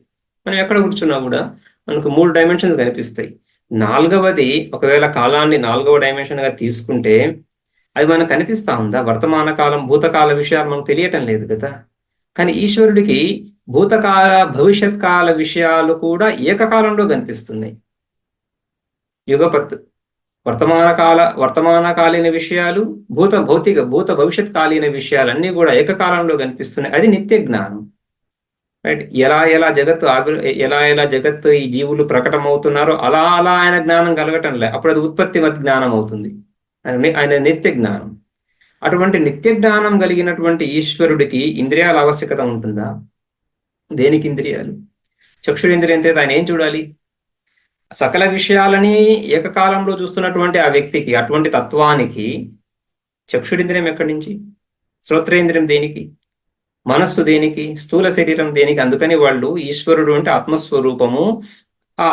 మనం ఎక్కడ కూర్చున్నా కూడా మనకు 3 డైమెన్షన్స్ కనిపిస్తాయి. 4వది ఒకవేళ కాలాన్ని 4వ డైమెన్షన్ గా తీసుకుంటే అది మనకు కనిపిస్తా ఉందా? వర్తమాన కాలం భూతకాల విషయాలు మనకు తెలియటం లేదు కదా. కానీ ఈశ్వరుడికి భూతకాల భవిష్యత్ కాల విషయాలు కూడా ఏకకాలంలో కనిపిస్తున్నాయి. యుగపత్ వర్తమానకాలీన విషయాలు, భూత భవిష్యత్ కాలీన విషయాలన్నీ కూడా ఏకకాలంలో కనిపిస్తున్నాయి. అది నిత్య జ్ఞానం, రైట్? ఎలా ఎలా జగత్తు ఈ జీవులు ప్రకటమవుతున్నారో అలా అలా ఆయన జ్ఞానం కలగటం లే. అప్పుడు అది ఉత్పత్తివత్ జ్ఞానం అవుతుంది. ఆయన నిత్య జ్ఞానం. అటువంటి నిత్య జ్ఞానం కలిగినటువంటి ఈశ్వరుడికి ఇంద్రియాల ఆవశ్యకత ఉంటుందా? దేనికి ఇంద్రియాలు? చక్షురేంద్రియంతో ఆయన ఏం చూడాలి? సకల విషయాలని ఏకకాలంలో చూస్తున్నటువంటి ఆ వ్యక్తికి, అటువంటి తత్వానికి చక్షురింద్రియం ఎక్కడి నుంచి? శ్రోత్రేంద్రియం దేనికి? మనస్సు దేనికి? స్థూల శరీరం దేనికి? అందుకని వాళ్ళు ఈశ్వరుడు అంటే ఆత్మస్వరూపము. ఆ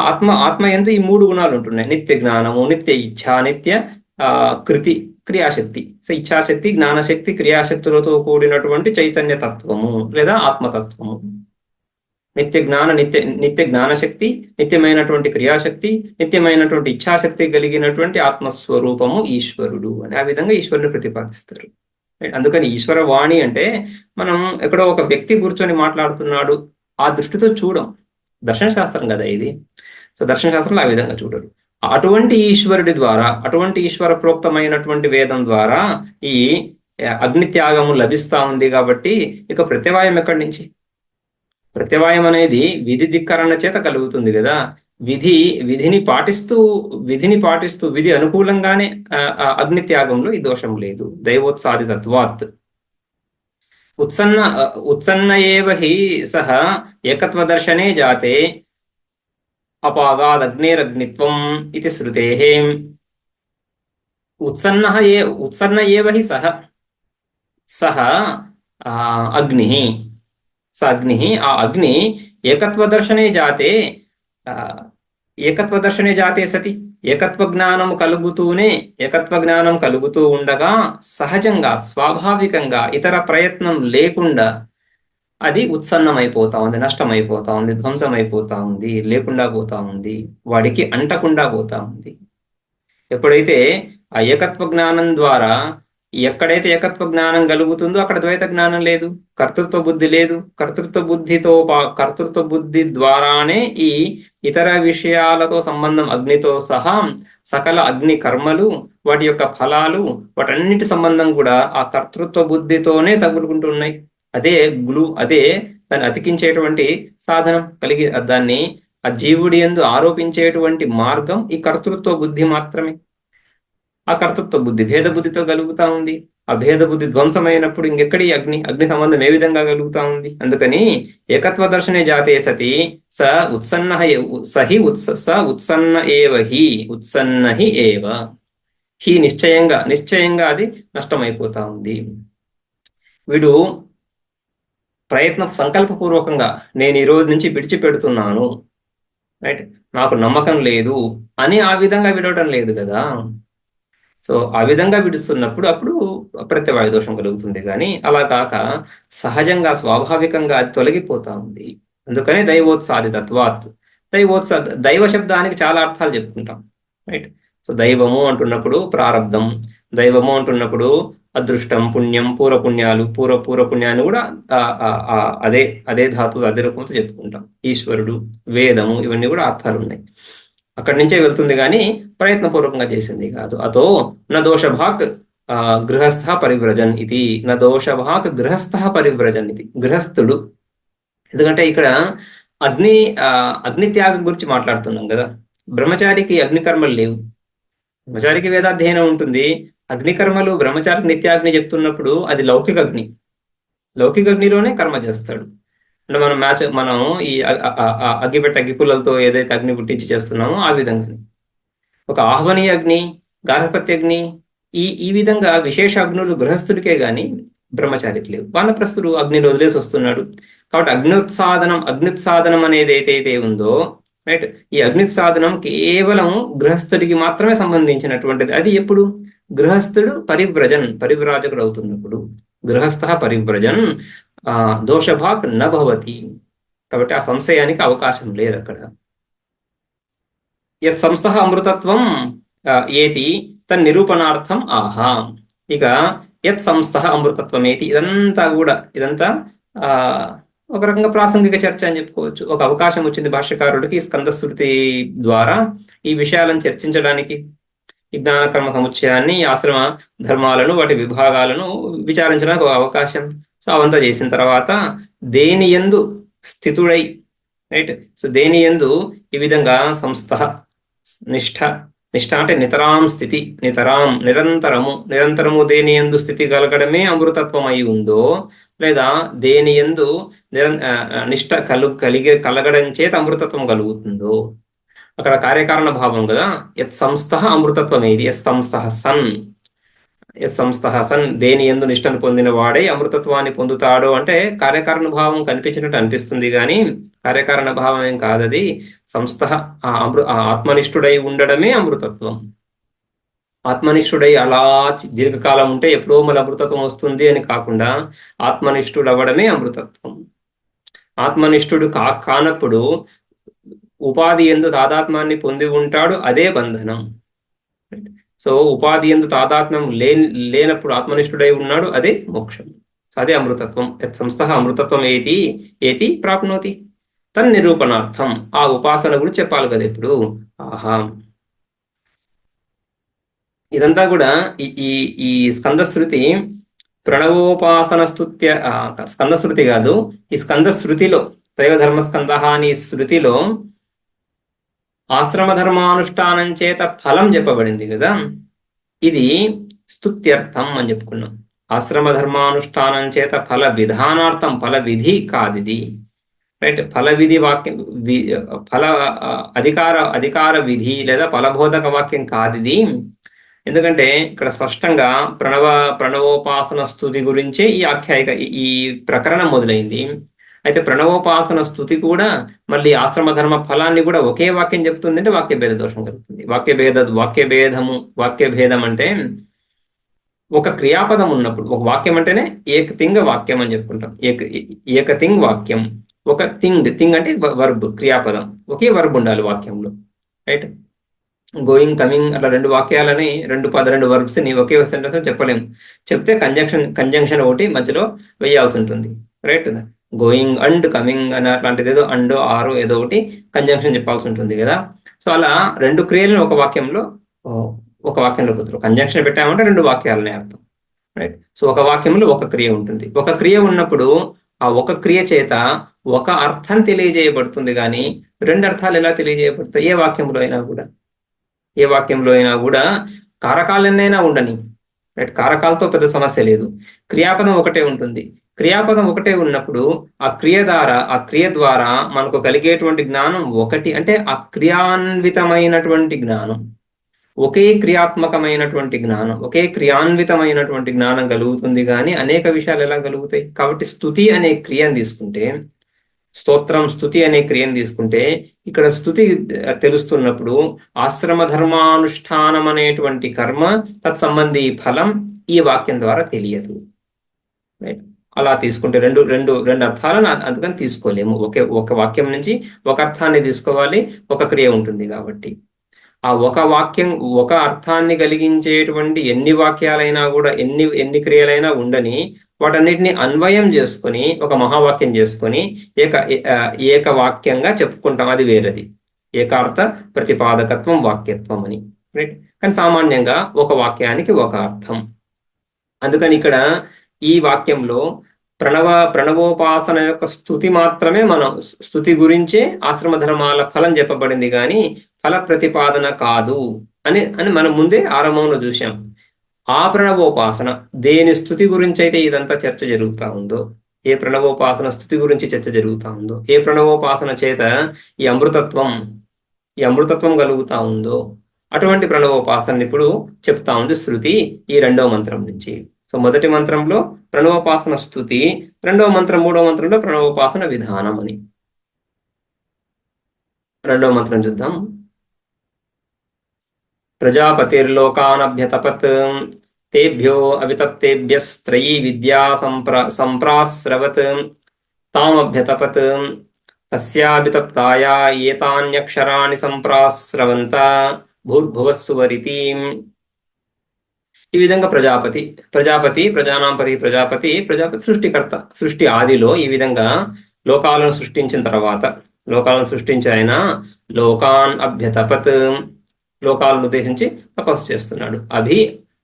ఆత్మ యందు ఈ 3 గుణాలు ఉంటున్నాయి: నిత్య జ్ఞానము, నిత్య ఇచ్ఛ, నిత్య క్రియాశక్తి. సో ఇచ్ఛాశక్తి, జ్ఞానశక్తి, క్రియాశక్తులతో కూడినటువంటి చైతన్య తత్వము లేదా ఆత్మతత్వము. నిత్య జ్ఞానశక్తి, నిత్యమైనటువంటి క్రియాశక్తి, నిత్యమైనటువంటి ఇచ్ఛాశక్తి కలిగినటువంటి ఆత్మస్వరూపము ఈశ్వరుడు అని ఆ విధంగా ఈశ్వరుని ప్రతిపాదిస్తారు. అందుకని ఈశ్వరవాణి అంటే మనం ఎక్కడో ఒక వ్యక్తి కూర్చొని మాట్లాడుతున్నాడు ఆ దృష్టితో చూడం. దర్శనశాస్త్రం కదా ఇది. సో దర్శనశాస్త్రంలో ఆ విధంగా చూడరు. అటువంటి ఈశ్వరుడి ద్వారా, అటువంటి ఈశ్వర ప్రోక్తమైనటువంటి వేదం ద్వారా ఈ అగ్నిత్యాగము లభిస్తా ఉంది. కాబట్టి ఇక ప్రత్యవాయం ఎక్కడి నుంచి? ప్రత్యవాయం అనేది విధి ధిక్కరణ చేత కలుగుతుంది కదా. విధిని పాటిస్తూ విధి అనుకూలంగానే అగ్నిత్యాగంలో ఈ దోషం లేదు. దైవోత్సాదితత్వాత్ ఉత్సన్న ఏవ హి సహ ఏకత్వదర్శనే జాతే అపాగాదగ్నేరగ్నిత్వం ఇది శృతేః. ఉత్సన్న ఏవ హి సహ అగ్నిః. ఆ అగ్ని ఏకత్వదర్శనే జాతే సతి ఏకత్వ జ్ఞానం కలుగుతూ ఉండగా సహజంగా స్వాభావికంగా ఇతర ప్రయత్నం లేకుండా అది ఉత్సన్నమైపోతా ఉంది, నష్టమైపోతా ఉంది, ధ్వంసమైపోతా ఉంది, లేకుండా పోతా ఉంది, వాడికి అంటకుండా పోతా ఉంది. ఎప్పుడైతే ఆ ఏకత్వ జ్ఞానం ద్వారా ఎక్కడైతే ఏకత్వ జ్ఞానం కలుగుతుందో అక్కడ ద్వైత జ్ఞానం లేదు, కర్తృత్వ బుద్ధి లేదు. కర్తృత్వ బుద్ధి ద్వారానే ఈ ఇతర విషయాలతో సంబంధం, అగ్నితో సహా సకల అగ్ని కర్మలు, వాటి యొక్క ఫలాలు, వాటన్నిటి సంబంధం కూడా ఆ కర్తృత్వ బుద్ధితోనే తగులుకుంటున్నాయి. అదే దాన్ని అతికించేటువంటి సాధనం దాన్ని ఆ జీవుడి యందు ఆరోపించేటువంటి మార్గం ఈ కర్తృత్వ బుద్ధి మాత్రమే. ఆ కర్తృత్వ బుద్ధి భేద బుద్ధితో కలుగుతా ఉంది. ఆ భేద బుద్ధి ధ్వంసమైనప్పుడు ఇంకెక్కడి అగ్ని సంబంధం ఏ విధంగా కలుగుతా ఉంది? అందుకని ఏకత్వ దర్శనే జాతే సతి ఉత్సన్న ఏవ హి నిశ్చయంగా అది నష్టమైపోతా ఉంది. వీడు సంకల్పపూర్వకంగా నేను ఈ రోజు నుంచి విడిచిపెడుతున్నాను, రైట్, నాకు నమ్మకం లేదు అని ఆ విధంగా విడవటం లేదు కదా. సో ఆ విధంగా విడుస్తున్నప్పుడు అప్పుడు ప్రత్యవాయ దోషం కలుగుతుంది. కానీ అలా కాక సహజంగా స్వాభావికంగా అది తొలగిపోతా ఉంది. అందుకనే దైవోత్సాదితత్వాత్ దైవ శబ్దానికి చాలా అర్థాలు చెప్పుకుంటాం, రైట్? సో దైవము అంటున్నప్పుడు ప్రారబ్ధం, దైవము అంటున్నప్పుడు అదృష్టం, పుణ్యం, పూర్వపుణ్యాలు, పూర్వపుణ్యాన్ని కూడా అదే అదే ధాతువు అదే రూపంతో చెప్పుకుంటాం. ఈశ్వరుడు, వేదము, ఇవన్నీ కూడా అర్థాలు ఉన్నాయి. అక్కడి నుంచే వెళ్తుంది కానీ ప్రయత్నపూర్వకంగా చేసింది కాదు. అతో న దోషభాక్ గృహస్థ పరివ్రజన్ ఇది, న దోషభాక్ గృహస్థ పరివ్రజన్ ఇది, గృహస్థుడు. ఎందుకంటే ఇక్కడ అగ్నిత్యాగం గురించి మాట్లాడుతున్నాం కదా. బ్రహ్మచారికి అగ్నికర్మలు లేవు, బ్రహ్మచారికి వేదాధ్యయనం ఉంటుంది. అగ్నికర్మలు బ్రహ్మచారికి నిత్యాగ్ని చెప్తున్నప్పుడు అది లౌకిక అగ్ని, లౌకిక అగ్నిలోనే కర్మ చేస్తాడు. అంటే మనం ఈ అగ్గిపుల్లలతో ఏదైతే అగ్ని పుట్టించి చేస్తున్నామో ఆ విధంగా ఒక ఆహ్వనీయ అగ్ని, గార్హపత్య అగ్ని, ఈ విధంగా విశేష అగ్నులు గృహస్థుడికే గాని బ్రహ్మచారికి లేవు. వానప్రస్థుడు అగ్నిని వదిలేసి వస్తున్నాడు కాబట్టి అగ్నుత్సాదనం అనేది ఏదైతే ఉందో, రైట్, ఈ అగ్నిత్సాదనం కేవలం గృహస్థుడికి మాత్రమే సంబంధించినటువంటిది. అది ఎప్పుడు? గృహస్థుడు పరివ్రాజకుడు అవుతున్నప్పుడు. గృహస్థ పరివ్రజన్ దోషభాక్ నభవతి. కాబట్టి ఆ సంశయానికి అవకాశం లేదు అక్కడ. యత్ సంస్థ అమృతత్వం ఏతి తన్నిరూపణార్థం ఆహా. ఇక యత్ సంస్థ అమృతత్వం ఏతి, ఇదంతా ఒక రకంగా ప్రాసంగిక చర్చ అని చెప్పుకోవచ్చు. ఒక అవకాశం వచ్చింది భాష్యకారుడికి స్కందశృతి ద్వారా ఈ విషయాలను చర్చించడానికి, ఈ జ్ఞానకర్మ సముచ్చయాన్ని, ఆశ్రమ ధర్మాలను, వాటి విభాగాలను విచారించడానికి ఒక అవకాశం. సో అవంతా చేసిన తర్వాత దేని యందు స్థితుడై, రైట్, సో దేని యందు ఈ విధంగా సంస్థ నిష్ఠ అంటే నితరాం స్థితి, నిరంతరము దేని యందు స్థితి కలగడమే అమృతత్వం అయి ఉందో, లేదా దేని యందు నిష్ఠ కలగడం చేత అమృతత్వం కలుగుతుందో, అక్కడ కార్యకారణ భావం కదా. యత్ సంస్థ అమృతత్వం ఏది? యత్ సంస్థ సన్ దేని యందు నిష్టను పొందిన వాడే అమృతత్వాన్ని పొందుతాడు అంటే కార్యకారణ భావం కనిపించినట్టు అనిపిస్తుంది కానీ కార్యకారణ భావం ఏం కాదది. సంస్థ ఆత్మనిష్ఠుడై ఉండడమే అమృతత్వం. ఆత్మనిష్ఠుడై అలా దీర్ఘకాలం ఉంటే ఎప్పుడో మళ్ళీ అమృతత్వం వస్తుంది అని కాకుండా ఆత్మనిష్ఠుడు అవ్వడమే అమృతత్వం. ఆత్మనిష్ఠుడు కానప్పుడు ఉపాధి ఎందు తాదాత్మ్యాన్ని పొంది ఉంటాడు, అదే బంధనం. సో ఉపాధి ఎందు తాదాత్మ్యం లేనప్పుడు ఆత్మనిష్ఠుడై ఉన్నాడు, అదే మోక్షం. సో అదే అమృతత్వం. యత్ సంస్థ అమృతత్వం ఏతి ప్రాప్నోతి తన్నిరూపణార్థం. ఆ ఉపాసన గురించి చెప్పాలి కదా ఇప్పుడు. ఆహా, ఇదంతా కూడా ఈ స్కందశృతి ప్రణవోపాసన స్కందశృతి కాదు, ఈ స్కందశృతిలో త్రైవధర్మస్కంద అని శృతిలో ఆశ్రమ ధర్మానుష్ఠానం చేత ఫలం చెప్పబడింది కదా. ఇది స్తుత్యర్థం అని చెప్పుకున్నాం. ఆశ్రమ ధర్మానుష్ఠానం చేత ఫల విధానార్థం, ఫల విధి కాదిది, రైట్. ఫల విధి వాక్యం, ఫల అధికార విధి లేదా ఫలబోధక వాక్యం కాదిది. ఎందుకంటే ఇక్కడ స్పష్టంగా ప్రణవోపాసన స్తుతి గురించే ఈ ఆఖ్యాయిక, ఈ ప్రకరణం మొదలైంది. అయితే ప్రణవోపాసన స్తుతి కూడా మళ్ళీ ఆశ్రమ ధర్మ ఫలాన్ని కూడా ఒకే వాక్యం చెప్తుంది అంటే వాక్యభేద దోషం కలుగుతుంది. వాక్యభేదం అంటే ఒక క్రియాపదం ఉన్నప్పుడు, ఒక వాక్యం అంటేనే ఏకతింగ వాక్యం అని చెప్పుకుంటాం. ఏకతింగ్ వాక్యం, ఒక థింగ్ అంటే వర్బ్, క్రియాపదం, ఒకే వర్బ్ ఉండాలి వాక్యంలో, రైట్. గోయింగ్, కమింగ్ అట్లా రెండు వాక్యాలని, రెండు వర్బ్స్ ని ఒకే సెంటెన్స్ చెప్పలేము. చెప్తే కంజంక్షన్ ఒకటి మధ్యలో వేయాల్సి ఉంటుంది, రైట్. గోయింగ్ అండ్ కమింగ్ అని అట్లాంటిది ఏదో అండ్ ఆరు ఏదో ఒకటి కంజంక్షన్ చెప్పాల్సి ఉంటుంది కదా. సో అలా రెండు క్రియలను ఒక వాక్యంలో కుదరదు. కంజంక్షన్ పెట్టామంటే రెండు వాక్యాలనే అర్థం, రైట్. సో ఒక వాక్యంలో ఒక క్రియ ఉంటుంది. ఒక క్రియ ఉన్నప్పుడు ఆ ఒక క్రియ చేత ఒక అర్థం తెలియజేయబడుతుంది కానీ రెండు అర్థాలు ఎలా తెలియజేయబడతాయి? ఏ వాక్యంలో అయినా కూడా కారకాలన్నైనా ఉండని, రైట్. కారకాలతో పెద్ద సమస్య లేదు. క్రియాపదం ఒకటే ఉంటుంది. క్రియాపదం ఒకటే ఉన్నప్పుడు ఆ క్రియ ద్వారా మనకు కలిగేటువంటి జ్ఞానం ఒకటి, అంటే ఆ క్రియాన్వితమైనటువంటి జ్ఞానం, ఒకే క్రియాత్మకమైనటువంటి జ్ఞానం, ఒకే క్రియాన్వితమైనటువంటి జ్ఞానం కలుగుతుంది కానీ అనేక విషయాలు ఎలా కలుగుతాయి? కాబట్టి స్తుతి అనే క్రియను తీసుకుంటే, స్తుతి అనే క్రియను తీసుకుంటే ఇక్కడ స్తుతి తెలుస్తున్నప్పుడు ఆశ్రమ ధర్మానుష్ఠానం అనేటువంటి కర్మ, తత్సంబంధి ఫలం ఈ వాక్యం ద్వారా తెలియదు, రైట్. అలా తీసుకుంటే రెండు రెండు రెండు అర్థాలను అందుకని తీసుకోలేము. ఒక వాక్యం నుంచి ఒక అర్థాన్ని తీసుకోవాలి, ఒక క్రియ ఉంటుంది కాబట్టి. ఆ ఒక అర్థాన్ని కలిగించేటువంటి ఎన్ని వాక్యాలైనా కూడా, ఎన్ని క్రియలైనా ఉండని, వాటన్నిటిని అన్వయం చేసుకొని ఒక మహావాక్యం చేసుకొని ఏక వాక్యంగా చెప్పుకుంటాం. అది వేరేది, ఏకార్థ ప్రతిపాదకత్వం వాక్యత్వం అని. రైట్. కానీ సామాన్యంగా ఒక వాక్యానికి ఒక అర్థం. అందుకని ఇక్కడ ఈ వాక్యంలో ప్రణవోపాసన యొక్క స్తుతి మాత్రమే, మనం స్తుతి గురించే ఆశ్రమ ధర్మాల ఫలం చెప్పబడింది, కానీ ఫల ప్రతిపాదన కాదు అని మనం ముందే ఆరంభంలో చూశాం. ఆ ప్రణవోపాసన దేని స్తుతి గురించి అయితే ఇదంతా చర్చ జరుగుతూ ఉందో, ఏ ప్రణవోపాసన స్తుతి గురించి చర్చ జరుగుతూ ఉందో, ఏ ప్రణవోపాసన చేత ఈ అమృతత్వం కలుగుతా ఉందో, అటువంటి ప్రణవోపాసన ఇప్పుడు చెప్తా ఉంది శృతి ఈ 2వ మంత్రం నుంచి. సో మొదటి మంత్రంలో ప్రణవోపాసన స్తుతి, 2వ మంత్రం 3వ మంత్రంలో ప్రణవోపాసన విధానం అని. 2వ మంత్రం చూద్దాం. ప్రజాపతిర్లోకానభ్యతపత్ తేభ్యో అవితప్తేభ్యస్త్రయీ విద్యా సంప్రాస్రవత్ తామభ్యతపత్ తస్యాభితప్తాయా ఏతాన్యక్షరాణి సంప్రాస్రవంత భూర్భువస్సువరితి. ఈ విధంగా ప్రజాపతి ప్రజానాంపరి ప్రజాపతి సృష్టికర్త. సృష్టి ఆదిలో ఈ విధంగా లోకాలను సృష్టించిన తర్వాత, లోకాలను సృష్టించి ఆయన లోకాన్ అభ్యతపత్, లోకాలను ఉద్దేశించి తపస్సు చేస్తున్నాడు.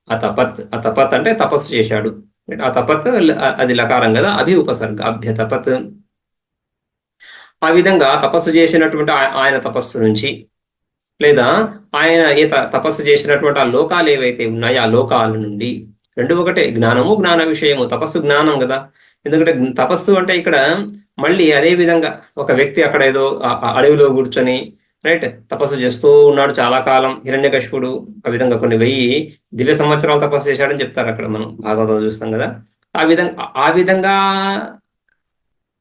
అతపత్ అంటే తపస్సు చేశాడు. అతపత్ అది లకారం కదా, ఉపసర్గ. అభ్యతపత్. ఆ విధంగా తపస్సు చేసినటువంటి ఆయన తపస్సు నుంచి, లేదా ఆయన తపస్సు చేసినటువంటి ఆ లోకాలు ఏవైతే ఉన్నాయో ఆ లోకాల నుండి, రెండు ఒకటే, జ్ఞానము జ్ఞాన విషయము. తపస్సు జ్ఞానం కదా. ఎందుకంటే తపస్సు అంటే ఇక్కడ మళ్ళీ అదే విధంగా ఒక వ్యక్తి అక్కడ ఏదో అడవిలో కూర్చొని రైట్ తపస్సు చేస్తూ ఉన్నాడు చాలా కాలం. హిరణ్యకశిపుడు ఆ విధంగా కొన్ని 1000 దివ్య సంవత్సరాలు తపస్సు చేశాడని చెప్తారు అక్కడ, మనం భాగవతం చూస్తాం కదా. ఆ విధంగా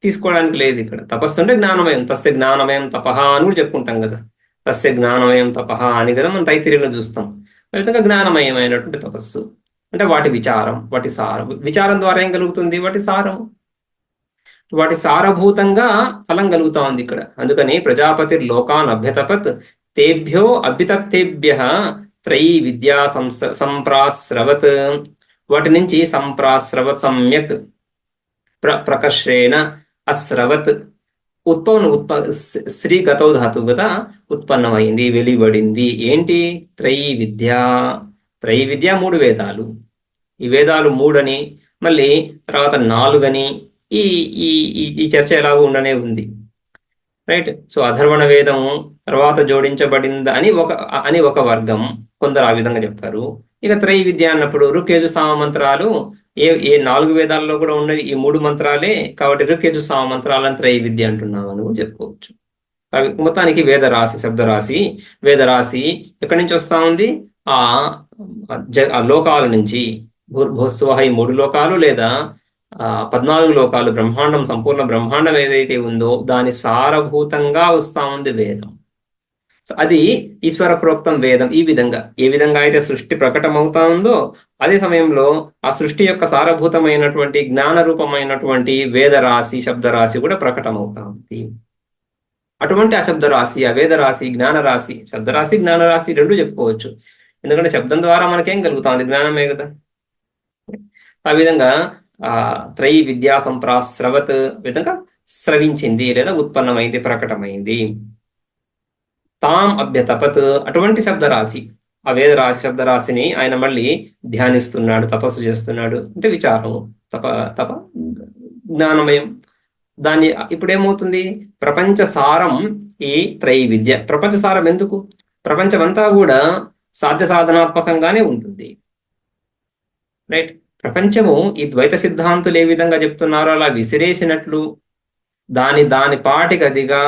తీసుకోవడానికి లేదు ఇక్కడ. తపస్సు అంటే జ్ఞానమయం. తస్య జ్ఞానమయం తపహ అని కూడా చెప్పుకుంటాం కదా. తస్య జ్ఞానమయం తపహ అని కదా మనం తైత్తిరీయంలో చూస్తాం. ఆ విధంగా జ్ఞానమయమైనటువంటి తపస్సు అంటే వాటి విచారం, వాటి సారం. విచారం ద్వారా ఏం కలుగుతుంది? వాటి సారం, వాటి సారభూతంగా ఫలం కలుగుతా ఉంది ఇక్కడ. అందుకని ప్రజాపతి లోకాన్ అభ్యతపత్ తేభ్యో అభ్యుతప్తేభ్య త్రయీ విద్యా సంప్రాస్రవత్. వాటి నుంచి సంప్రాస్రవత్ సమ్యక్ ప్రకర్షేణ అస్రవత్ శ్రీ గతౌ ధాతు కదా, ఉత్పన్నమైంది, వెలువడింది. ఏంటి? త్రయీ విద్య. 3 వేదాలు. ఈ వేదాలు 3 అని, మళ్ళీ తర్వాత 4 అని ఈ ఈ ఈ చర్చ ఎలాగో ఉండనే ఉంది. రైట్. సో అధర్వణ వేదము తర్వాత జోడించబడింది అని ఒక వర్గం, కొందరు ఆ విధంగా చెప్తారు. ఇక త్రయీ విద్య అన్నప్పుడు ఋక్యజు సామ మంత్రాలు ఏ 4 వేదాల్లో కూడా ఉన్నది ఈ 3 మంత్రాలే కాబట్టి ఋక్యజు సామ మంత్రాలను త్రయీ విద్య అంటున్నాం అని కూడా చెప్పుకోవచ్చు. మొత్తానికి వేదరాశి, శబ్దరాశి, వేదరాశి ఎక్కడి నుంచి వస్తా ఉంది? ఆ లోకాల నుంచి. భూర్భువస్సువః ఈ 3 లోకాలు, లేదా 14 లోకాలు, బ్రహ్మాండం, సంపూర్ణ బ్రహ్మాండం ఏదైతే ఉందో దాని సారభూతంగా వస్తా ఉంది వేదం. సో అది ఈశ్వర ప్రోక్తం వేదం. ఈ విధంగా ఏ విధంగా అయితే సృష్టి ప్రకటమవుతా ఉందో అదే సమయంలో ఆ సృష్టి యొక్క సారభూతమైనటువంటి జ్ఞాన రూపమైనటువంటి వేదరాశి, శబ్దరాశి కూడా ప్రకటమవుతా ఉంది. అటువంటి ఆ శబ్దరాశి, ఆ వేదరాశి, జ్ఞానరాశి, శబ్దరాశి జ్ఞానరాశి 2 చెప్పుకోవచ్చు. ఎందుకంటే శబ్దం ద్వారా మనకేం కలుగుతా ఉంది? జ్ఞానమే కదా. ఆ విధంగా త్రయీ విద్యా సంప్రాస్రవత్ విధంగా స్రవించింది లేదా ఉత్పన్నమైంది, ప్రకటమైంది. తాం అభ్యతపత్ అటువంటి శబ్దరాశి, ఆ వేదరాశి శబ్దరాశిని ఆయన మళ్ళీ ధ్యానిస్తున్నాడు, తపస్సు చేస్తున్నాడు. అంటే విచారము, తప జ్ఞానమయం. దాన్ని ఇప్పుడేమవుతుంది? ప్రపంచ సారం ఈ త్రయీ విద్య. ప్రపంచ సారం ఎందుకు? ప్రపంచమంతా కూడా సాధ్య సాధనాత్మకంగానే ఉంటుంది. రైట్. ప్రపంచము ఈ ద్వైత సిద్ధాంతులు ఏ విధంగా చెప్తున్నారో అలా విసిరేసినట్లు, దాని పాటికదిగా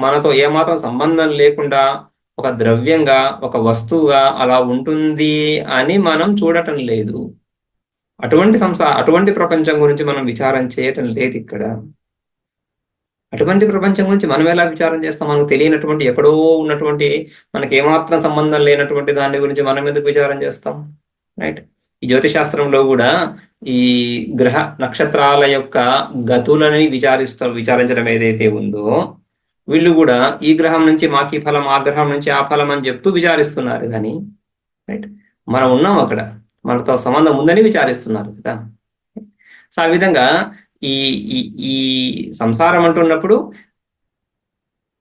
మనతో ఏమాత్రం సంబంధం లేకుండా ఒక ద్రవ్యంగా, ఒక వస్తువుగా అలా ఉంటుంది అని మనం చూడటం లేదు. అటువంటి ప్రపంచం గురించి మనం విచారం చేయటం లేదు ఇక్కడ. అటువంటి ప్రపంచం గురించి మనం ఎలా విచారం చేస్తాం? మనకు తెలియనటువంటి, ఎక్కడో ఉన్నటువంటి, మనకి ఏమాత్రం సంబంధం లేనటువంటి దాని గురించి మనం ఎందుకు విచారం చేస్తాం? రైట్. ఈ జ్యోతిశాస్త్రంలో కూడా ఈ గ్రహ నక్షత్రాల యొక్క గతులని విచారించడం ఏదైతే ఉందో, వీళ్ళు కూడా ఈ గ్రహం నుంచి మాకి ఫలం, ఆ గ్రహం నుంచి ఆ ఫలం అని చెప్తూ విచారిస్తున్నారు. కానీ రైట్, మనం ఉన్నాం అక్కడ, మనతో సంబంధం ఉందని విచారిస్తున్నారు కదా. సో ఆ విధంగా ఈ ఈ ఈ సంసారం అంటున్నప్పుడు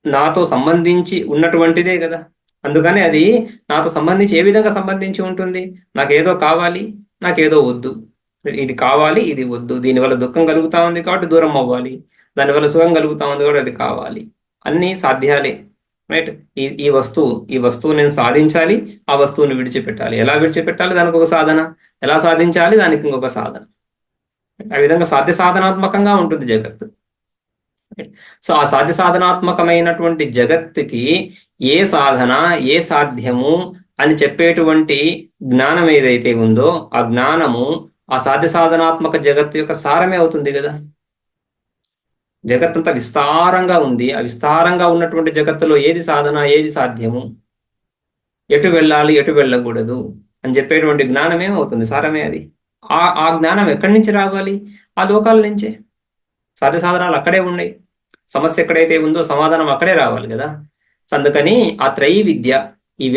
నాతో సంబంధించి ఉన్నటువంటిదే కదా. అందుకని అది నాతో సంబంధించి ఏ విధంగా సంబంధించి ఉంటుంది? నాకేదో కావాలి, నాకేదో వద్దు. ఇది కావాలి, ఇది వద్దు. దీనివల్ల దుఃఖం కలుగుతా ఉంది కాబట్టి దూరం అవ్వాలి, దానివల్ల సుఖం కలుగుతా ఉంది కాబట్టి అది కావాలి. అన్నీ సాధ్యాలే. రైట్. ఈ వస్తువు నేను సాధించాలి, ఆ వస్తువుని విడిచిపెట్టాలి. ఎలా విడిచిపెట్టాలి? దానికి ఒక సాధన. ఎలా సాధించాలి? దానికి ఇంకొక సాధన. ఆ విధంగా సాధ్య సాధనాత్మకంగా ఉంటుంది జగత్తు. సో ఆ సాధ్య సాధనాత్మకమైనటువంటి జగత్తుకి ఏ సాధన, ఏ సాధ్యము అని చెప్పేటువంటి జ్ఞానం ఏదైతే ఉందో, ఆ జ్ఞానము ఆ సాధ్య సాధనాత్మక జగత్తు యొక్క సారమే అవుతుంది కదా. జగత్తంతా విస్తారంగా ఉంది. ఆ విస్తారంగా ఉన్నటువంటి జగత్తులో ఏది సాధన, ఏది సాధ్యము, ఎటు వెళ్ళాలి, ఎటు వెళ్ళకూడదు అని చెప్పేటువంటి జ్ఞానం ఏమవుతుంది? సారమే అది. ఆ జ్ఞానం ఎక్కడి నుంచి రావాలి? ఆ లోకాల నుంచే. సాధ్య సాధనాలు అక్కడే ఉన్నాయి. సమస్య ఎక్కడైతే ఉందో సమాధానం అక్కడే రావాలి కదా. అందుకని ఆ త్రయీ విద్య, ఈ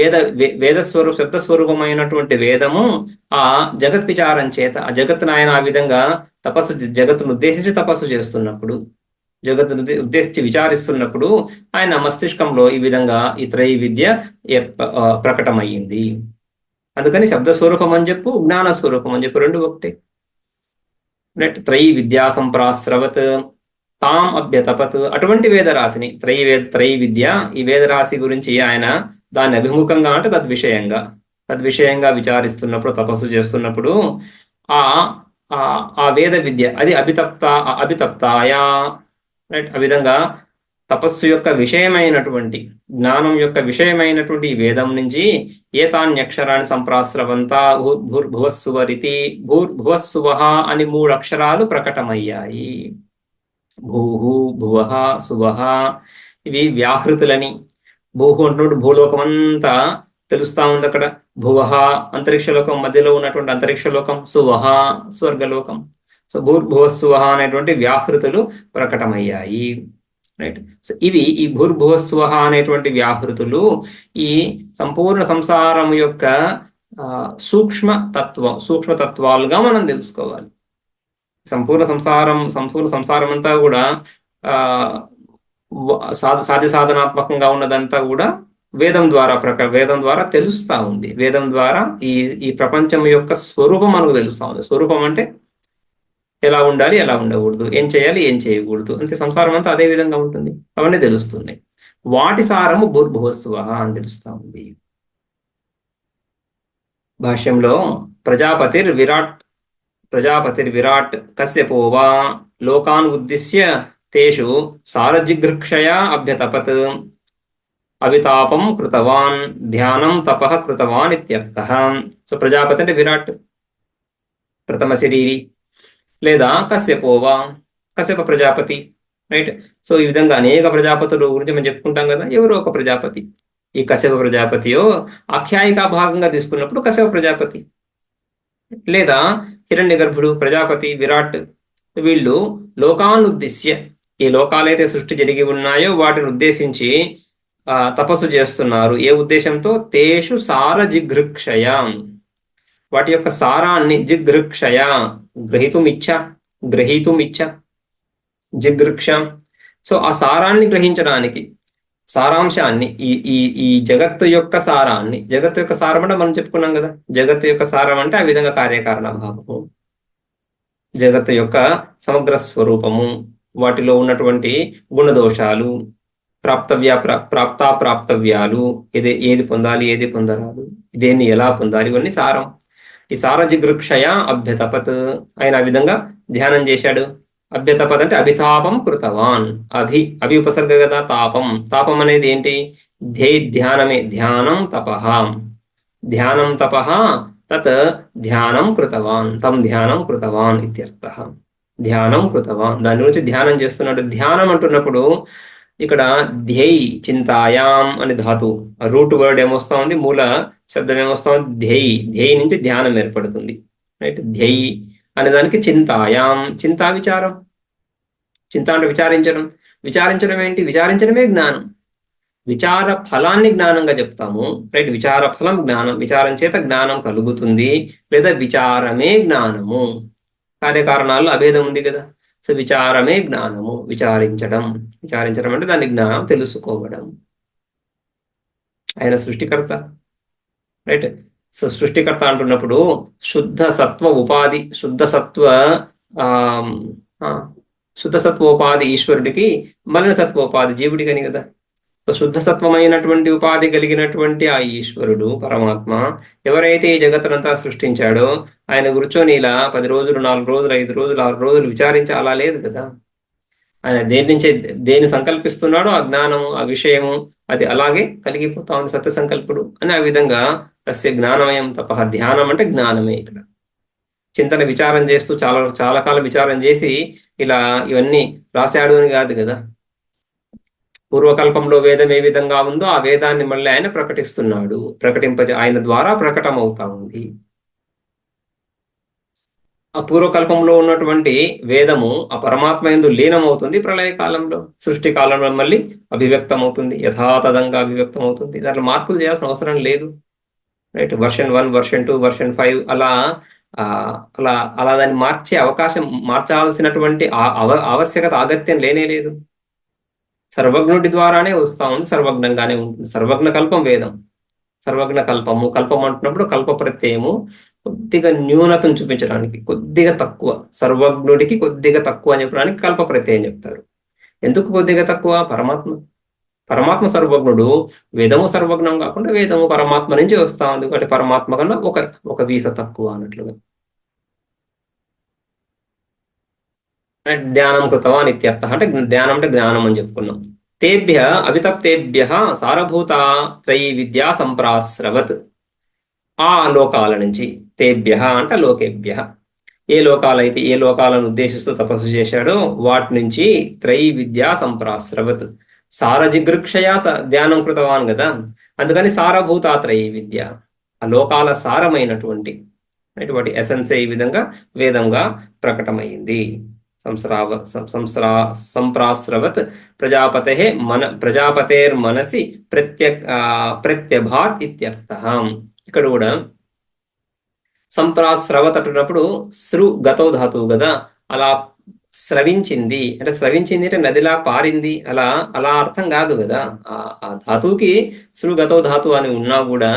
శబ్దస్వరూపమైనటువంటి వేదము ఆ జగత్ విచారం చేత, ఆ జగత్తును ఆయన ఆ విధంగా జగత్తును ఉద్దేశించి తపస్సు చేస్తున్నప్పుడు, జగత్తును ఉద్దేశించి విచారిస్తున్నప్పుడు ఆయన మస్తిష్కంలో ఈ విధంగా ఈ త్రయీ విద్య ప్రకటమయ్యింది. అందుకని శబ్దస్వరూపం అని చెప్పు, జ్ఞాన స్వరూపం అని చెప్పు, రెండు ఒకటే. త్రయీ విద్యా సంప్రాస్రవత్ తాం అభ్యతపత్. అటువంటి వేదరాశిని త్రయీ విద్య, ఈ వేదరాశి గురించి ఆయన దాన్ని అభిముఖంగా అంటే తద్విషయంగా విచారిస్తున్నప్పుడు, తపస్సు చేస్తున్నప్పుడు ఆ వేద విద్య అది అభితప్తాయా. రైట్. ఆ విధంగా తపస్సు యొక్క విషయమైనటువంటి, జ్ఞానం యొక్క విషయమైనటువంటి వేదం నుంచి ఏతాన్యక్షరాన్ని సంప్రాస్రవంతా భూర్భువస్సువరితి, భూర్భువస్సువహ అని 3 అక్షరాలు ప్రకటమయ్యాయి. భూహు, భువః, సువః. ఇవి వ్యాహృతులని. భూహు అంటున్నప్పుడు భూలోకం అంతా తెలుస్తా ఉంది అక్కడ. భువః అంతరిక్షలోకం, మధ్యలో ఉన్నటువంటి అంతరిక్షలోకం. సువః స్వర్గలోకం. సో భూర్భువస్సువః అనేటువంటి వ్యాహృతులు ప్రకటమయ్యాయి. రైట్. సో ఇవి ఈ భూర్భువస్సువః అనేటువంటి వ్యాహృతులు ఈ సంపూర్ణ సంసారం యొక్క సూక్ష్మతత్వాలుగా మనం తెలుసుకోవాలి. సంపూర్ణ సంసారం అంతా కూడా సాధ్య సాధనాత్మకంగా ఉన్నదంతా కూడా వేదం ద్వారా తెలుస్తా ఉంది. వేదం ద్వారా ఈ ప్రపంచం యొక్క స్వరూపం మనకు తెలుస్తా ఉంది. స్వరూపం అంటే ఎలా ఉండాలి, ఎలా ఉండకూడదు, ఏం చేయాలి, ఏం చేయకూడదు, అంతే. సంసారం అంతా అదే విధంగా ఉంటుంది. అవన్నీ తెలుస్తున్నాయి. వాటి సారము భూర్భువస్సువః అని తెలుస్తా ఉంది. భాష్యంలో ప్రజాపతిర్విరాట్ కశ్యపో వా లోకాన్ ఉద్దిశ్య తేషు సారజిగృక్షయా అభ్యతపత్ అవితాపం కృతవాన్ ధ్యానం తపః కృతవాన్ ఇత్యర్థః. సో ప్రజాపతి అంటే విరాట్, ప్రథమ శరీరి, లేదా కశ్యపోవా, కశ్యప ప్రజాపతి. రైట్. సో ఈ విధంగా అనేక ప్రజాపతుల గురించి మనం చెప్పుకుంటాం కదా. ఎవరో ఒక ప్రజాపతి. ఈ కశ్యప ప్రజాపతియో ఆఖ్యాయికా భాగంగా తీసుకున్నప్పుడు కశ్యప ప్రజాపతి, లేదా హిరణ్య గర్భుడు, ప్రజాపతి, విరాట్, వీళ్ళు లోకాన్ ఉద్దేశ్య, ఏ లోకాలైతే సృష్టి జరిగి ఉన్నాయో వాటిని ఉద్దేశించి తపస్సు చేస్తున్నారు. ఏ ఉద్దేశంతో? తేషు సార జిఘృక్షయ, వాటి యొక్క సారాన్ని, జిఘృక్షయ గ్రహీతుమిచ్చ జిఘృక్ష. సో ఆ సారాన్ని గ్రహించడానికి, సారాంశాన్ని, ఈ జగత్తు యొక్క సారాన్ని, జగత్తు యొక్క సారం అంటే మనం చెప్పుకున్నాం కదా. జగత్తు యొక్క సారం అంటే ఆ విధంగా కార్యకారణ భావము, జగత్తు యొక్క సమగ్ర స్వరూపము, వాటిలో ఉన్నటువంటి గుణదోషాలు, ప్రాప్తవ్యాలు, ఏది పొందాలి, ఏది పొందరాదు, దేన్ని ఎలా పొందాలి, ఇవన్నీ సారం. ఈ సార జిగృక్షయ అభ్యతపత్, ఆయన ఆ విధంగా ధ్యానం చేశాడు. అభ్యతపత్ అంటే అభితాపం కృతవాన్. అభి ఉపసర్గ కదా. తాపం అనేది ఏంటి? ధ్యానమే. ధ్యానం తపః తత్ ధ్యానం కృతవాన్, తం ధ్యానం కృతవాన్ ఇత్యర్థః. ధ్యానం కృతవాన్, దాని గురించి ధ్యానం చేస్తున్నాడు. ధ్యానం అంటున్నప్పుడు ఇక్కడ ధ్యేయ్ చింతాయాం అని ధాతు, రూట్ వర్డ్ ఏమొస్తా ఉంది, మూల శబ్దం ఏమొస్తా ఉంది? ధ్యేయ్ నుంచి ధ్యానం ఏర్పడుతుంది. రైట్. ధ్యై అనే దానికి చింతాయాం, చింతా విచారం. చింత అంటే విచారించడం. విచారించడం ఏంటి? విచారించడమే జ్ఞానం. విచార ఫలాన్ని జ్ఞానంగా చెప్తాము, రైట్. విచార ఫలం జ్ఞానం, విచారం చేత జ్ఞానం కలుగుతుంది, లేదా విచారమే జ్ఞానము. కార్యకారణాల్లో అభేదం ఉంది కదా. సో విచారమే జ్ఞానము, విచారించడం. విచారించడం అంటే దాని జ్ఞానం తెలుసుకోవడం. ఆయన సృష్టికర్త, రైట్. సో సృష్టికర్త అంటున్నప్పుడు శుద్ధ సత్వ ఉపాధి, శుద్ధ సత్వోపాధి ఈశ్వరుడికి, మలిన సత్వోపాధి జీవుడికి అని కదా. సో శుద్ధ సత్వమైనటువంటి ఉపాధి కలిగినటువంటి ఆ ఈశ్వరుడు పరమాత్మ ఎవరైతే ఈ జగత్తునంతా సృష్టించాడో, ఆయన కూర్చొని ఇలా 10 రోజులు 4 రోజులు 5 రోజులు 6 రోజులు విచారించి అలా లేదు కదా. ఆయన దేని నుంచి దేని సంకల్పిస్తున్నాడో ఆ జ్ఞానము, ఆ విషయము అది అలాగే కలిగిపోతా ఉంది, సత్య సంకల్పుడు అని. ఆ విధంగా తస్య జ్ఞానమయం తపః, ధ్యానం అంటే జ్ఞానమే ఇక్కడ. చింతన విచారం చేస్తూ చాలా చాలా కాలం విచారం చేసి ఇలా ఇవన్నీ రాశాడు అని కాదు కదా. పూర్వకల్పంలో వేదం ఏ విధంగా ఉందో ఆ వేదాన్ని మళ్ళీ ఆయన ప్రకటిస్తున్నాడు, ఆయన ద్వారా ప్రకటన అవుతా ఉంది. ఆ పూర్వకల్పంలో ఉన్నటువంటి వేదము ఆ పరమాత్మ యందు లీనమవుతుంది, ప్రళయ కాలంలో సృష్టి కాలంలో మళ్ళీ అభివ్యక్తం అవుతుంది, యథాతథంగా అభివ్యక్తం అవుతుంది. దాంట్లో మార్పులు చేయాల్సిన అవసరం లేదు, రైట్. వర్షన్ 1, వర్షన్ 2, వర్షన్ 5 అలా అలా అలా దాన్ని మార్చాల్సినటువంటి ఆవశ్యకత, ఆగత్యం లేనే లేదు. సర్వజ్ఞుడి ద్వారానే వస్తా ఉంది, సర్వజ్ఞంగానే ఉంటుంది. సర్వజ్ఞ కల్పం వేదం. సర్వజ్ఞ కల్పము, కల్పం అంటున్నప్పుడు కల్ప ప్రత్యయము కొద్దిగా న్యూనతను చూపించడానికి, కొద్దిగా తక్కువ, సర్వజ్ఞుడికి కొద్దిగా తక్కువ అని చెప్పడానికి కల్ప ప్రత్యయం చెప్తారు. ఎందుకు కొద్దిగా తక్కువ? పరమాత్మ సర్వజ్ఞుడు, వేదము సర్వజ్ఞం కాకుండా వేదము పరమాత్మ నుంచి వస్తా ఉంది కాబట్టి పరమాత్మ కన్నా ఒక వీస తక్కువ అన్నట్లుగా. ధ్యానం కృతవాన్ ఇత్యర్థ అంటే ధ్యానం అంటే జ్ఞానం అని చెప్పుకున్నాం. తేభ్య అవితప్తేభ్య సారభూత త్రయీ విద్యా సంప్రాస్రవత్, ఆ లోకాల నుంచి. తేభ్య అంటే లోకేభ్య, ఏ లోకాలైతే ఏ లోకాలను ఉద్దేశిస్తూ తపస్సు చేశాడో వాటి నుంచి త్రయీ విద్యా సంప్రాస్రవత్, సారజిగృక్షయా ధ్యానం కృతవాన్ కదా, అందుకని సారభూత త్రయీ విద్య, ఆ లోకాల సారమైనటువంటి వాటి ఎసెన్సే ఈ విధంగా వేదంగా ప్రకటమైంది. సంప్రాస్రవత్ ప్రజాపతేర్మనసి ప్రత్యభాత్ ఇత్యర్థః. ఇక్కడ కూడా సంప్రాస్రవత్ అంటున్నప్పుడు సృ గతో ధాతువు కదా, అలా స్రవించింది అంటే, స్రవించింది అంటే నదిలా పారింది అలా అలా అర్థం కాదు కదా. ఆ ధాతువుకి సృ గతో ధాతు అని ఉన్నా కూడా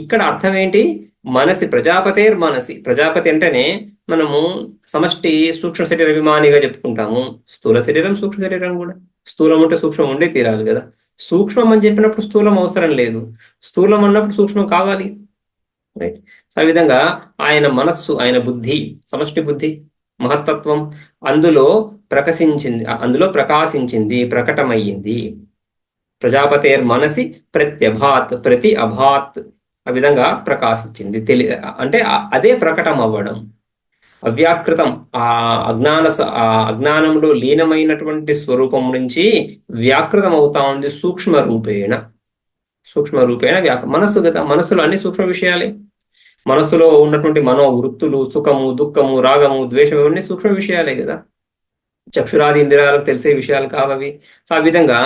ఇక్కడ అర్థం ఏంటి? మనసి, ప్రజాపతేర్మనసి. ప్రజాపతి అంటేనే మనము సమష్టి సూక్ష్మ శరీర అభిమానిగా చెప్పుకుంటాము. స్థూల శరీరం, సూక్ష్మ శరీరం కూడా. స్థూలం ఉంటే సూక్ష్మం ఉండే తీరాలి కదా. సూక్ష్మం అని చెప్పినప్పుడు స్థూలం అవసరం లేదు, స్థూలం అన్నప్పుడు సూక్ష్మం కావాలి, రైట్. సో ఆ విధంగా ఆయన మనస్సు, ఆయన బుద్ధి, సమష్టి బుద్ధి, మహత్తత్వం అందులో ప్రకాశించింది, ప్రకటమయ్యింది. ప్రజాపతేర్ మనసి ప్రత్యభాత్, ప్రతి అభాత్, ఆ విధంగా ప్రకాశించింది. అంటే అదే ప్రకటం అవ్వడం. అవ్యాకృతం, ఆ అజ్ఞానంలో లీనమైనటువంటి స్వరూపం నుంచి వ్యాకృతం అవుతా ఉంది సూక్ష్మ రూపేణ. మనస్సు కదా, మనస్సులో అన్ని సూక్ష్మ విషయాలే. మనస్సులో ఉన్నటువంటి మనోవృత్తులు, సుఖము, దుఃఖము, రాగము, ద్వేషము ఇవన్నీ సూక్ష్మ విషయాలే కదా. చక్షురాది ఇంద్రియాలకు తెలిసే విషయాలు కావవి. సో ఆ విధంగా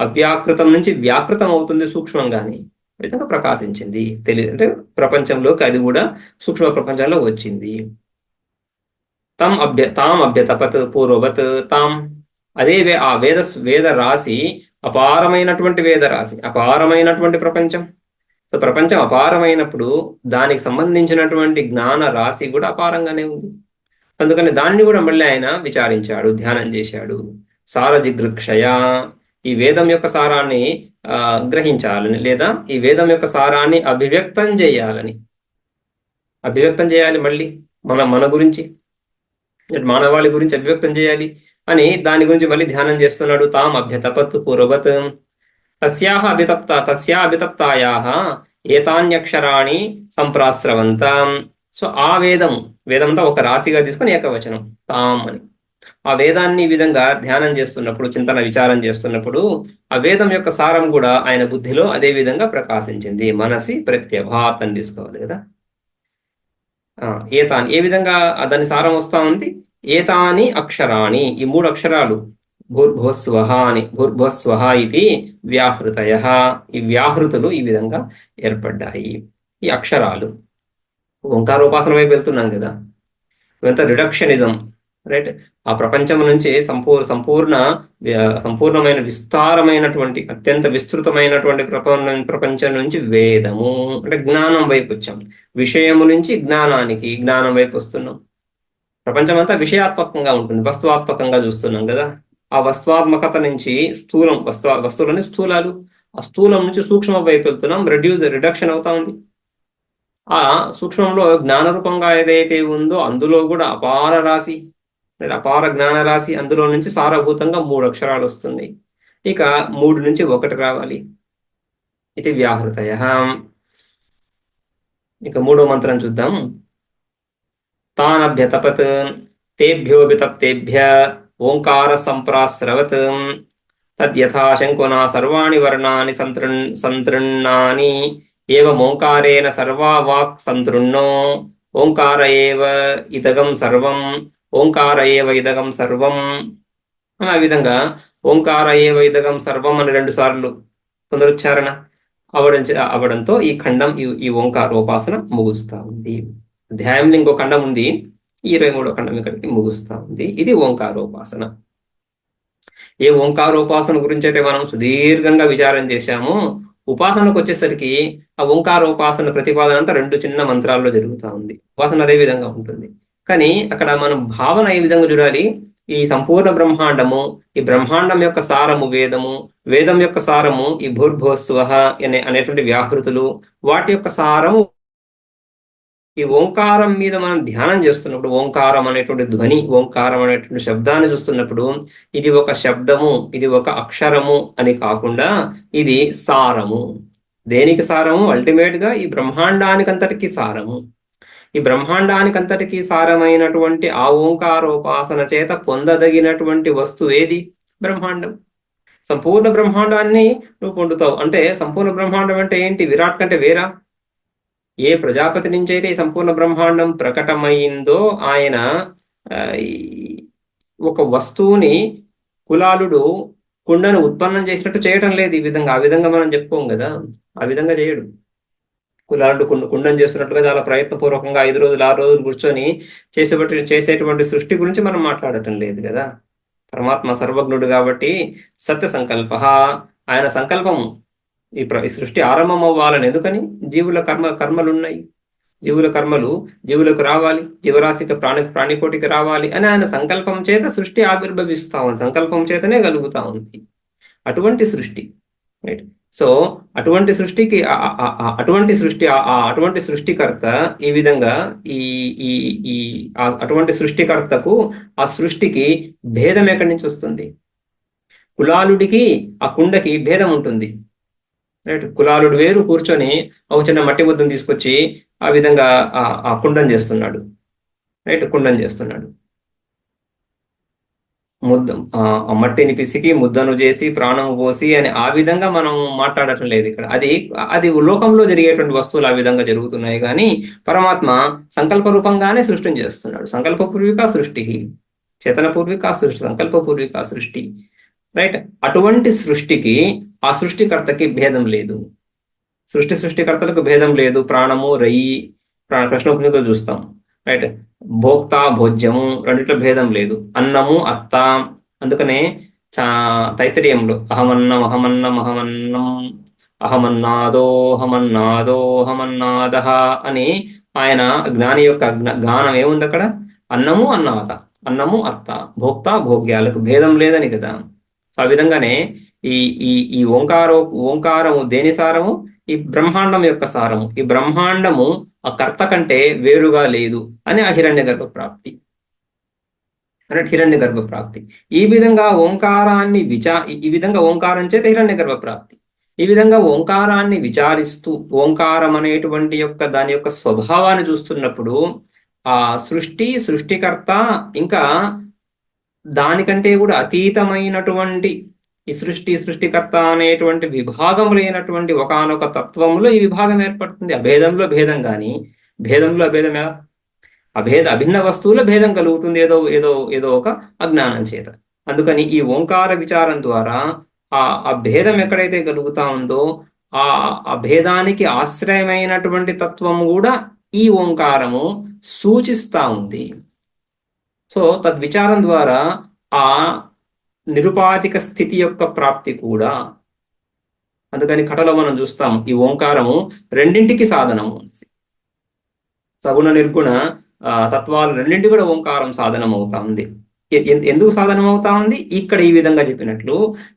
అవ్యాకృతం నుంచి వ్యాకృతం అవుతుంది సూక్ష్మంగానే. ఆ విధంగా ప్రకాశించింది, అంటే ప్రపంచంలోకి అది కూడా సూక్ష్మ ప్రపంచంలో వచ్చింది. తాం అభ్యతపత్ పూర్వవత్ తాం, అదే ఆ వేద రాశి అపారమైనటువంటి వేద రాశి, అపారమైనటువంటి ప్రపంచం. సో ప్రపంచం అపారమైనప్పుడు దానికి సంబంధించినటువంటి జ్ఞాన రాశి కూడా అపారంగానే ఉంది. అందుకని దాన్ని కూడా మళ్ళీ ఆయన విచారించాడు, ధ్యానం చేశాడు. సారజిగృక్షయ, ఈ వేదం యొక్క సారాన్ని గ్రహించాలని, లేదా ఈ వేదం యొక్క సారాన్ని అభివ్యక్తం చేయాలి మళ్ళీ మన గురించి, మానవాళి గురించి అభివ్యక్తం చేయాలి అని దాని గురించి మళ్ళీ ధ్యానం చేస్తున్నాడు. తాం అభ్యతపత్ పూర్వవత్ తస్యా అభితప్తాయాః ఏతాన్యక్షరాణి సంప్రాస్రవంతాం. సో ఆ వేదం అంతా ఒక రాశిగా తీసుకొని ఏకవచనం తాం అని. ఆ వేదాన్ని ఈ విధంగా ధ్యానం చేస్తున్నప్పుడు, చింతన విచారం చేస్తున్నప్పుడు ఆ వేదం యొక్క సారం కూడా ఆయన బుద్ధిలో అదే విధంగా ప్రకాశించింది. మనసి ప్రత్యభాత్ అని తీసుకోవాలి కదా. ఏతాని ఏ విధంగా దాని సారం వస్తా ఉంది? ఏతాని అక్షరాణి, ఈ 3 అక్షరాలు భూర్భువస్వహ అని, భూర్భువస్వహ ఇది వ్యాహృతయ, ఈ వ్యాహృతులు ఈ విధంగా ఏర్పడ్డాయి. ఈ అక్షరాలు ఓంకారోపాసన వైపు వెళ్తున్నాం కదా, ఇవంతా రిడక్షనిజం, రైట్? ఆ ప్రపంచం నుంచి సంపూర్ణమైన విస్తారమైనటువంటి అత్యంత విస్తృతమైనటువంటి ప్రపంచం నుంచి వేదము అంటే జ్ఞానం వైపు వచ్చాం. విషయము నుంచి జ్ఞానానికి, జ్ఞానం వైపు వస్తున్నాం. ప్రపంచం అంతా విషయాత్మకంగా ఉంటుంది, వస్తువాత్మకంగా చూస్తున్నాం కదా. ఆ వస్తువాత్మకత నుంచి స్థూలం, వస్తువులని స్థూలాలు, ఆ స్థూలం నుంచి సూక్ష్మం వైపు వెళ్తున్నాం. రిడక్షన్ అవుతా ఉంది. ఆ సూక్ష్మంలో జ్ఞాన రూపంగా ఏదైతే ఉందో అందులో కూడా అపార రాశి, అపార జ్ఞాన రాశి, అందులో నుంచి సారభూతంగా 3 అక్షరాలు వస్తుంది. ఇక 3 నుంచి 1 రావాలి. ఇది వ్యాహృతయ. ఇక 3వ మంత్రం చూద్దాం. తానభ్యతపత్ తేభ్యో వితప్తేభ్య ఓంకార సంప్రాస్రవత్ తద్యథా శంకునా సర్వాణి వర్ణాని సంతృణాని ఏవమోంకారేణ సర్వా వాక్ సంతృణో ఓంకార ఏవ ఇదగం సర్వం ఓంకార ఏవ ఇదగం సర్వం అని, ఆ విధంగా ఓంకార ఏవ ఇదగం సర్వం అని 2 సార్లు పునరుచ్చారణ అవడంతో ఈ ఖండం, ఈ ఓంకారోపాసన ముగుస్తా ఉంది. అధ్యాయంలో ఇంకో ఖండం ఉంది, 23వ ఖండం ఇక్కడికి ముగుస్తా ఉంది. ఇది ఓంకారోపాసన. ఏ ఓంకారోపాసన గురించి అయితే మనం సుదీర్ఘంగా విచారం చేశాము, ఉపాసనకు వచ్చేసరికి ఆ ఓంకారోపాసన ప్రతిపాదన అంతా 2 చిన్న మంత్రాల్లో జరుగుతూ ఉంది. ఉపాసన అదే విధంగా ఉంటుంది. కానీ అక్కడ మనం భావన ఏ విధంగా చూడాలి? ఈ సంపూర్ణ బ్రహ్మాండము, ఈ బ్రహ్మాండం యొక్క సారము వేదము, వేదం యొక్క సారము ఈ భూర్భువస్వః అనేటువంటి వ్యాహృతులు, వాటి యొక్క సారము ఈ ఓంకారం మీద మనం ధ్యానం చేస్తున్నప్పుడు, ఓంకారం అనేటువంటి ధ్వని, ఓంకారం అనేటువంటి శబ్దాన్ని చూస్తున్నప్పుడు ఇది ఒక శబ్దము, ఇది ఒక అక్షరము అని కాకుండా ఇది సారము. దేనికి సారము? అల్టిమేట్ గా ఈ బ్రహ్మాండానికంతటికి సారము. ఈ బ్రహ్మాండానికంతటికి సారమైనటువంటి ఆ ఓంకారోపాసన చేత పొందదగినటువంటి వస్తువు ఏది? బ్రహ్మాండం. సంపూర్ణ బ్రహ్మాండాన్ని నువ్వు పొందుతావు అంటే, సంపూర్ణ బ్రహ్మాండం అంటే ఏంటి? విరాట్ కంటే వేరా? ఏ ప్రజాపతి నుంచి అయితే ఈ సంపూర్ణ బ్రహ్మాండం ప్రకటమైందో ఆయన ఒక వస్తువుని, కులాలుడు కుండను ఉత్పన్నం చేసినట్టు చేయటం లేదు. ఈ విధంగా, ఆ విధంగా మనం చెప్పుకోం కదా, ఆ విధంగా చేయడు. కులాలుడు కుండం చేస్తున్నట్టుగా చాలా ప్రయత్నపూర్వకంగా 5 రోజులు 6 రోజులు కూర్చొని చేసేటువంటి సృష్టి గురించి మనం మాట్లాడటం లేదు కదా. పరమాత్మ సర్వజ్ఞుడు కాబట్టి సత్య సంకల్ప, ఆయన సంకల్పము ఈ సృష్టి ఆరంభం అవ్వాలని. ఎందుకని? జీవుల కర్మలు ఉన్నాయి, జీవుల కర్మలు జీవులకు రావాలి, జీవరాశికి ప్రాణికోటికి రావాలి అని ఆయన సంకల్పం చేత సృష్టి ఆవిర్భవిస్తా ఉంది, సంకల్పం చేతనే కలుగుతా ఉంది. అటువంటి సృష్టి, రైట్? సో అటువంటి సృష్టికి అటువంటి సృష్టికర్త ఈ విధంగా అటువంటి సృష్టికర్తకు ఆ సృష్టికి భేదం ఎక్కడి నుంచి వస్తుంది? కులాలుడికి ఆ కుండకి భేదం ఉంటుంది, రైట్? కులాలుడు వేరు కూర్చొని ఒక చిన్న మట్టి ముద్దను తీసుకొచ్చి ఆ విధంగా ఆ కుండం చేస్తున్నాడు, రైట్? కుండం చేస్తున్నాడు. ఆ మట్టిని పిసికి ముద్దను చేసి ప్రాణము పోసి అని ఆ విధంగా మనం మాట్లాడటం లేదు ఇక్కడ. అది లోకంలో జరిగేటువంటి వస్తువులు ఆ విధంగా జరుగుతున్నాయి. కానీ పరమాత్మ సంకల్ప రూపంగానే సృష్టిని చేస్తున్నాడు. సంకల్పపూర్విక సృష్టి, చేతనపూర్విక సృష్టి, సంకల్పపూర్విక సృష్టి, రైట్? అటువంటి సృష్టికి ఆ సృష్టికర్తకి భేదం లేదు. సృష్టికర్తలకు భేదం లేదు. ప్రాణము, రయి, కృష్ణోపనిషత్తులో చూస్తాం, రైట్? భోక్త, భోజ్యము రెండిట్లో భేదం లేదు. అన్నము, అత్త. అందుకనే తైత్తరీయంలో అహమన్నం అహమన్నం అహమన్నం అహమన్నాదోహమన్నాదోహమన్నాద అని ఆయన జ్ఞాని యొక్క గానం ఏముంది అక్కడ? అన్నము, అన్నాత, అన్నము, అత్త, భోక్త, భోగ్యాలకు భేదం లేదని కదా. ఆ విధంగానే ఈ ఓంకారము దేని సారము? ఈ బ్రహ్మాండం యొక్క సారము. ఈ బ్రహ్మాండము ఆ కర్త కంటే వేరుగా లేదు అని ఆ హిరణ్య గర్భ ప్రాప్తి, హిరణ్య గర్భ ప్రాప్తి. ఈ విధంగా ఓంకారాన్ని ఈ విధంగా ఓంకారం చేత హిరణ్య గర్భ ప్రాప్తి. ఈ విధంగా ఓంకారాన్ని విచారిస్తూ ఓంకారం అనేటువంటి దాని యొక్క స్వభావాన్ని చూస్తున్నప్పుడు ఆ సృష్టికర్త ఇంకా దానికంటే కూడా అతీతమైనటువంటి ఈ సృష్టికర్త అనేటువంటి విభాగం లేనటువంటి ఒకానొక తత్వములో ఈ విభాగం ఏర్పడుతుంది. అభేదంలో భేదం, కానీ భేదంలో అభేదం ఎలా? అభిన్న వస్తువుల భేదం కలుగుతుంది ఏదో ఏదో ఏదో ఒక అజ్ఞానం చేత. అందుకని ఈ ఓంకార విచారం ద్వారా ఆ భేదం ఎక్కడైతే కలుగుతా ఉందో ఆ భేదానికి ఆశ్రయమైనటువంటి తత్వము కూడా ఈ ఓంకారము సూచిస్తా ఉంది. సో తద్విచారం ద్వారా ఆ నిరుపాధిక స్థితి యొక్క ప్రాప్తి కూడా. అందుకని కథలో మనం చూస్తాం ఈ ఓంకారము రెండింటికి సాధనము. సగుణ నిర్గుణ తత్వాలు రెండింటి కూడా ఓంకారం సాధనం అవుతా ఉంది. ఎందుకు సాధనం అవుతా ఉంది? ఇక్కడ ఈ విధంగా చెప్పినట్లు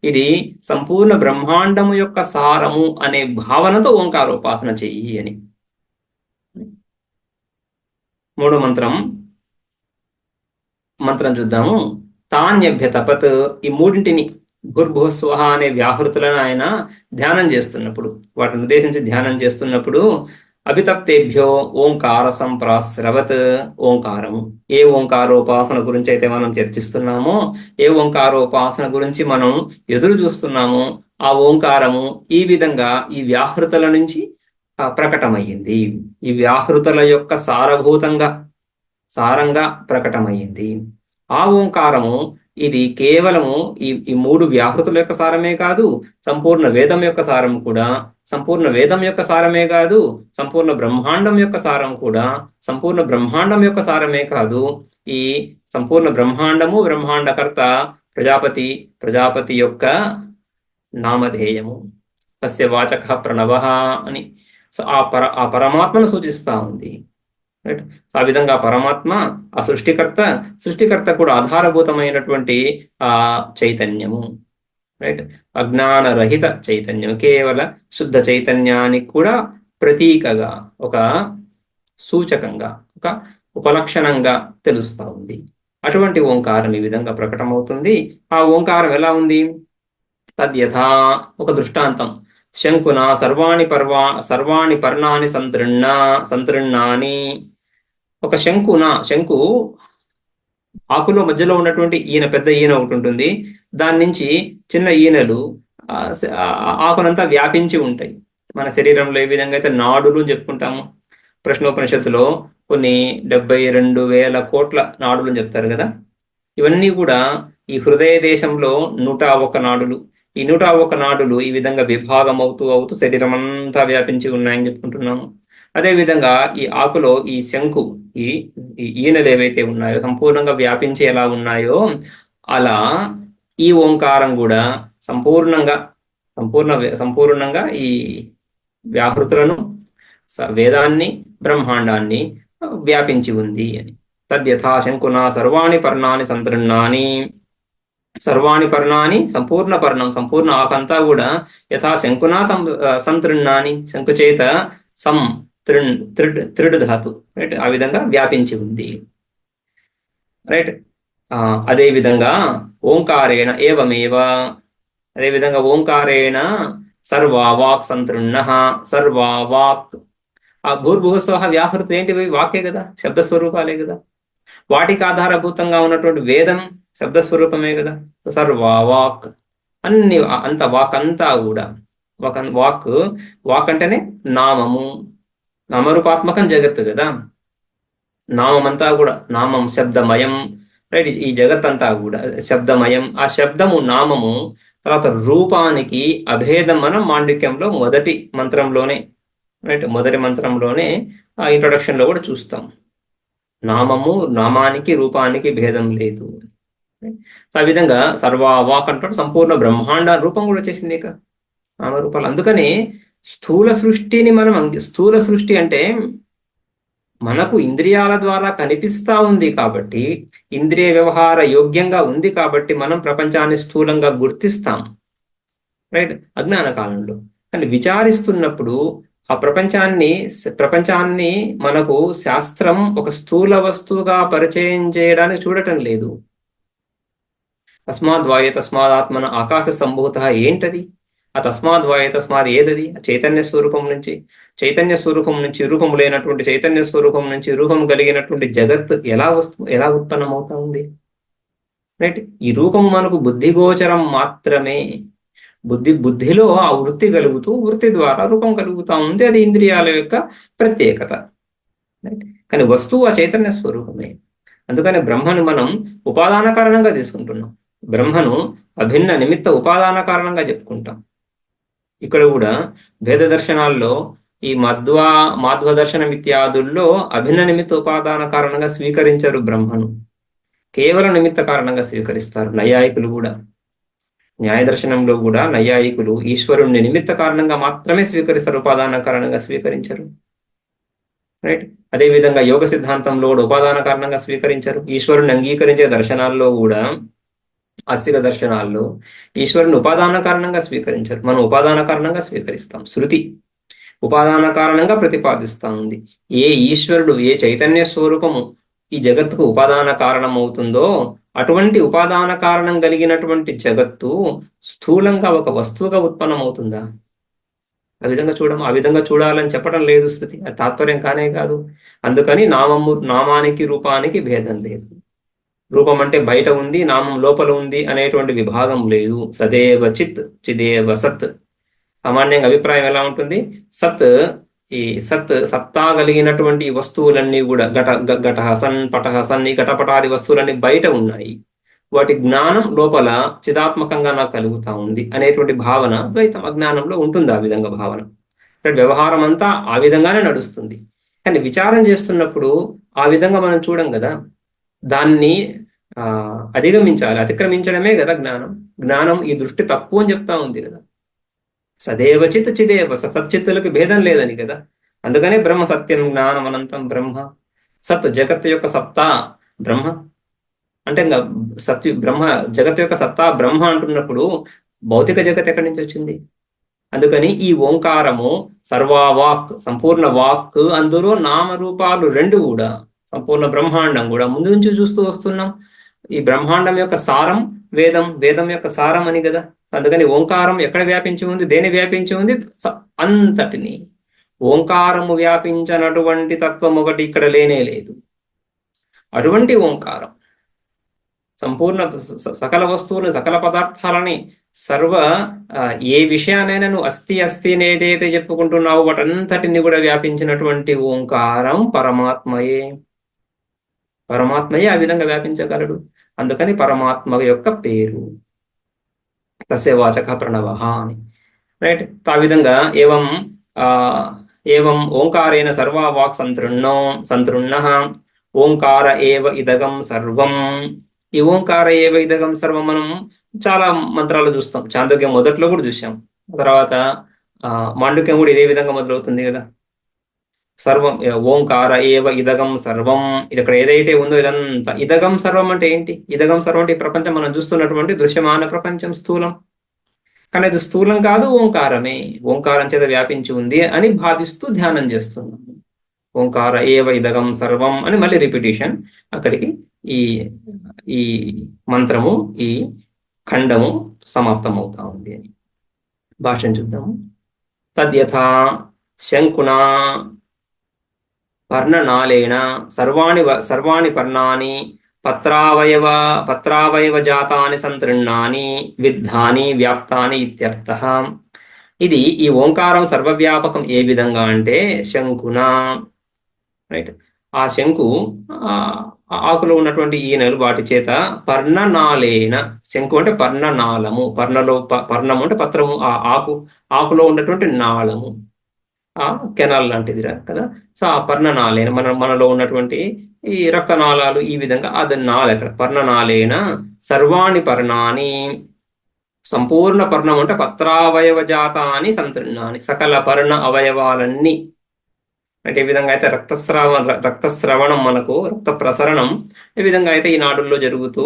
ఇది సంపూర్ణ బ్రహ్మాండము యొక్క సారము అనే భావనతో ఓంకారోపాసన చెయ్యి అని. మూడో మంత్రం చూద్దాము. తాన్యభ్య తపత్. ఈ మూడింటిని భూర్భువస్వహ అనే వ్యాహృతులను ఆయన ధ్యానం చేస్తున్నప్పుడు, వాటిని ఉద్దేశించి ధ్యానం చేస్తున్నప్పుడు అభితప్తేభ్యో ఓంకార సంప్రాస్రవత్. ఓంకారము, ఏ ఓంకారోపాసన గురించి అయితే మనం చర్చిస్తున్నామో, ఏ ఓంకారోపాసన గురించి మనం ఎదురు చూస్తున్నామో ఆ ఓంకారము ఈ విధంగా ఈ వ్యాహృతుల నుంచి ప్రకటమయ్యింది. ఈ వ్యాహృతుల యొక్క సారంగా ప్రకటమయ్యింది. ఆ ఓంకారము ఇది కేవలము ఈ మూడు వ్యాహృతుల యొక్క సారమే కాదు, సంపూర్ణ వేదం యొక్క సారం కూడా. సంపూర్ణ వేదం యొక్క సారమే కాదు, సంపూర్ణ బ్రహ్మాండం యొక్క సారం కూడా. సంపూర్ణ బ్రహ్మాండం యొక్క సారమే కాదు, ఈ సంపూర్ణ బ్రహ్మాండము, బ్రహ్మాండకర్త ప్రజాపతి యొక్క నామధేయము. తస్య వాచక ప్రణవః అని. సో ఆ పరమాత్మను సూచిస్తా ఉంది. రైట్. సో ఆ విధంగా పరమాత్మ ఆ సృష్టికర్త కూడా ఆధారభూతమైనటువంటి ఆ చైతన్యము. రైట్. అజ్ఞానరహిత చైతన్యం, కేవల శుద్ధ చైతన్యానికి కూడా ప్రతీకగా, ఒక సూచకంగా, ఒక ఉపలక్షణంగా తెలుస్తా ఉంది. అటువంటి ఓంకారం ఈ విధంగా ప్రకటమవుతుంది. ఆ ఓంకారం ఎలా ఉంది? తద్యథా, ఒక దృష్టాంతం. శంకున సర్వాణి పర్ణాని సంతృణాని. ఒక శంకు ఆకులో మధ్యలో ఉన్నటువంటి పెద్ద ఈన ఒకటి ఉంటుంది. దాని నుంచి చిన్న ఈనలు ఆకునంతా వ్యాపించి ఉంటాయి. మన శరీరంలో ఏ విధంగా అయితే నాడులు చెప్పుకుంటాము, ప్రశ్నోపనిషత్తులో కొన్ని 72,000 కోట్ల నాడులు చెప్తారు కదా. ఇవన్నీ కూడా ఈ హృదయ దేశంలో 101 నాడులు. ఈ 101 నాడులు ఈ విధంగా విభాగం అవుతూ శరీరం అంతా వ్యాపించి ఉన్నాయని చెప్పుకుంటున్నాము. అదేవిధంగా ఈ ఆకులో ఈ శంకు, ఈ ఈనెలు ఏవైతే ఉన్నాయో సంపూర్ణంగా వ్యాపించి ఎలా ఉన్నాయో అలా ఈ ఓంకారం కూడా సంపూర్ణంగా ఈ వ్యాహృతులను, వేదాన్ని, బ్రహ్మాండాన్ని వ్యాపించి ఉంది అని. తద్యథా శంకున సర్వాణి పర్ణాని సంతృణాని. సర్వాణి పర్ణాని, సంపూర్ణ పర్ణం, సంపూర్ణ ఆకంతా కూడా యథా శంకున సంతృణాని, శంకు చేత త్రిడ్ ధాతు, రైట్, ఆ విధంగా వ్యాపించి ఉంది. రైట్. అదే విధంగా ఓంకారేణ ఏవమేవ. అదేవిధంగా ఓంకారేణ సర్వావాక్ సంతృణ. సర్వావాక్, ఆ భూర్భువస్వః వ్యాహృతి ఏంటివి? వాక్యే కదా, శబ్దస్వరూపాలే కదా. వాటికి ఆధారభూతంగా ఉన్నటువంటి వేదం శబ్దస్వరూపమే కదా. సర్వావాక్, అంత వాక్ అంతా కూడా, వాక్ అంటేనే నామము, నామరూపాత్మకం జగత్తు కదా. నామమంతా కూడా, నామం శబ్దమయం, రైట్. ఈ జగత్ అంతా కూడా శబ్దమయం. ఆ శబ్దము, నామము, తర్వాత రూపానికి అభేదం మనం మాండిక్యంలో మొదటి మంత్రంలోనే, రైట్, మొదటి మంత్రంలోనే ఆ ఇంట్రొడక్షన్ లో కూడా చూస్తాం. నామానికి రూపానికి భేదం లేదు. ఆ విధంగా సర్వవాక్ అంటే సంపూర్ణ బ్రహ్మాండ రూపం కూడా వచ్చేసింది ఇక నామరూపాలు. అందుకని స్థూల సృష్టి అంటే మనకు ఇంద్రియాల ద్వారా కనిపిస్తా ఉంది కాబట్టి, ఇంద్రియ వ్యవహార యోగ్యంగా ఉంది కాబట్టి మనం ప్రపంచాన్ని స్థూలంగా గుర్తిస్తాం, రైట్, అజ్ఞాన కాలంలో. కానీ విచారిస్తున్నప్పుడు ఆ ప్రపంచాన్ని మనకు శాస్త్రం ఒక స్థూల వస్తువుగా పరిచయం చేయడానికి చూడటం లేదు. తస్మాద్వాయే తస్మాదాత్మన ఆకాశ సంభూత ఏంటది? ఆ తస్మాద్వాయే తస్మాత్ ఏదది? చైతన్య స్వరూపం నుంచి రూపం లేనటువంటి చైతన్య స్వరూపం నుంచి రూపం కలిగినటువంటి జగత్ ఎలా ఉత్పన్నమవుతా ఉంది? రైట్. ఈ రూపం మనకు బుద్ధిగోచరం మాత్రమే. బుద్ధిలో ఆ వృత్తి కలుగుతూ, వృత్తి ద్వారా రూపం కలుగుతా ఉంది. అది ఇంద్రియాల యొక్క ప్రత్యేకత. రైట్. కానీ వస్తువు ఆ చైతన్య స్వరూపమే. అందుకని బ్రహ్మను మనం ఉపాదాన కారణంగా తీసుకుంటున్నాం. బ్రహ్మను అభిన్న నిమిత్త ఉపాదాన కారణంగా చెప్పుకుంటాం. ఇక్కడ కూడా భేద దర్శనాల్లో ఈ మాధ్వ దర్శనం ఇత్యాదుల్లో అభిన్న నిమిత్త ఉపాదాన కారణంగా స్వీకరించరు బ్రహ్మను, కేవలం నిమిత్త కారణంగా స్వీకరిస్తారు. నైయాయికులు కూడా, న్యాయ దర్శనంలో కూడా నైయాయికులు ఈశ్వరుణ్ణి నిమిత్త కారణంగా మాత్రమే స్వీకరిస్తారు, ఉపాదాన కారణంగా స్వీకరించరు. రైట్. అదేవిధంగా యోగ సిద్ధాంతంలో కూడా ఉపాదాన కారణంగా స్వీకరించరు. ఈశ్వరుని అంగీకరించే దర్శనాల్లో కూడా, ఆస్తిక దర్శనాల్లో ఈశ్వరుని ఉపాదాన కారణంగా స్వీకరించరు, మనం ఉపాదాన కారణంగా స్వీకరిస్తాం. శృతి ఉపాదాన కారణంగా ప్రతిపాదిస్తా ఉంది. ఏ ఈశ్వరుడు, ఏ చైతన్య స్వరూపము ఈ జగత్తుకు ఉపాదాన కారణం అవుతుందో అటువంటి ఉపాదాన కారణం కలిగినటువంటి జగత్తు స్థూలంగా ఒక వస్తువుగా ఉత్పన్నమవుతుందా? ఆ విధంగా చూడాలని చెప్పడం లేదు శృతి, అది తాత్పర్యం కానే కాదు. అందుకని నామానికి రూపానికి భేదం లేదు. రూపం అంటే బయట ఉంది, నామం లోపల ఉంది అనేటువంటి విభాగం లేదు. సదేవ చిత్ చిదేవ సత్. సామాన్యంగా అభిప్రాయం ఎలా ఉంటుంది? సత్తా కలిగినటువంటి వస్తువులన్నీ కూడా ఘట సన్ పట సన్, ఈ ఘటపటాది వస్తువులన్నీ బయట ఉన్నాయి, వాటి జ్ఞానం లోపల చిదాత్మకంగా నాకు కలుగుతా ఉంది అనేటువంటి భావన ద్వైతం అజ్ఞానంలో ఉంటుంది. ఆ విధంగా భావన వ్యవహారం అంతా ఆ విధంగానే నడుస్తుంది. కానీ విచారం చేస్తున్నప్పుడు ఆ విధంగా మనం చూడం కదా, దాన్ని అధిగమించాలి, అతిక్రమించడమే కదా జ్ఞానం. జ్ఞానం ఈ దృష్టి తప్పు అని చెప్తా ఉంది కదా. సదేవ చిత్ చిదేవ, సత్చిత్తులకు భేదం లేదని కదా. అందుకనే బ్రహ్మ సత్యం జ్ఞానం అనంతం బ్రహ్మ. సత్ జగత్ యొక్క సత్తా బ్రహ్మ అంటే ఇంకా బ్రహ్మ జగత్ యొక్క సత్తా బ్రహ్మ అంటున్నప్పుడు భౌతిక జగత్ ఎక్కడి నుంచి వచ్చింది? అందుకని ఈ ఓంకారము సర్వావాక్, సంపూర్ణ వాక్, అందులో నామరూపాలు రెండు కూడా, సంపూర్ణ బ్రహ్మాండం కూడా ముందు నుంచి చూస్తూ వస్తున్నాం. ఈ బ్రహ్మాండం యొక్క సారం వేదం, వేదం యొక్క సారం అని కదా. అందుకని ఓంకారం ఎక్కడ వ్యాపించి ఉంది, దేని వ్యాపించి ఉంది? అంతటిని. ఓంకారము వ్యాపించనటువంటి తత్వం ఒకటి ఇక్కడ లేనే లేదు. అటువంటి ఓంకారం సంపూర్ణ సకల వస్తువులు, సకల పదార్థాలని, ఏ విషయానైనా నువ్వు అస్థి అస్థి ఏదైతే చెప్పుకుంటున్నావు వాటంతటిని కూడా వ్యాపించినటువంటి ఓంకారం పరమాత్మయే. పరమాత్మయే ఆ విధంగా వ్యాపించగలడు. అందుకని పరమాత్మ యొక్క పేరు తస్య వాచక ప్రణవ అని. రైట్. ఆ విధంగా ఏవం ఓంకారేణ సర్వా వాక్ సంతృణ్ణ ఓంకార ఏవ ఇదగం సర్వం. ఈ ఓంకార ఏవ ఇదగం సర్వం మనం చాలా మంత్రాలు చూస్తాం. చాందోగ్యం మొదట్లో కూడా చూసాం. తర్వాత మాండుక్యం కూడా ఇదే విధంగా మొదలవుతుంది కదా. సర్వం ఓంకార ఏవ ఇదగం సర్వం. ఇది ఇక్కడ ఏదైతే ఉందో ఇదంతా ఇదగం సర్వం అంటే ఏంటి? ఇదగం సర్వం అంటే ఈ ప్రపంచం మనం చూస్తున్నటువంటి దృశ్యమాన ప్రపంచం స్థూలం. కానీ అది స్థూలం కాదు, ఓంకారమే. ఓంకారం చేత వ్యాపించి ఉంది అని భావిస్తూ ధ్యానం చేస్తున్నాం. ఓంకార ఏవ ఇదగం సర్వం అని మళ్ళీ రిపిటేషన్. అక్కడికి ఈ మంత్రము, ఈ ఖండము సమాప్తం అవుతా ఉంది అని. భాష్యం చూద్దాము. తద్యథా శంకునా పర్ణనాళేన సర్వాణి పర్ణాని పత్రావయవ జాతాని సంతృణాని విద్ధాని వ్యాప్తాని ఇత్యర్థః. ఇది ఈ ఓంకారం సర్వవ్యాపకం ఏ విధంగా అంటే శంకున. రైట్. ఆ శంకు ఆకులో ఉన్నటువంటి ఈనెలు వాటి చేత పర్ణనాళేన. శంకు అంటే పర్ణనాళము, పర్ణము అంటే పత్రము, ఆ ఆకులో ఉన్నటువంటి నాళము, ఆ కెనాల్ లాంటిది కదా. సో ఆ పర్ణనాళేన మనలో ఉన్నటువంటి ఈ రక్తనాళాలు, ఈ విధంగా అది నాళ. ఇక్కడ పర్ణనాళేన సర్వాణి పర్ణాని, సంపూర్ణ పర్ణం అంటే పత్రావయవ జాతాని సంతృణాని, సకల పర్ణ అవయవాలన్నీ. అంటే ఏ విధంగా అయితే రక్తస్రవణం మనకు, రక్త ప్రసరణం ఏ విధంగా అయితే ఈ నాడుల్లో జరుగుతూ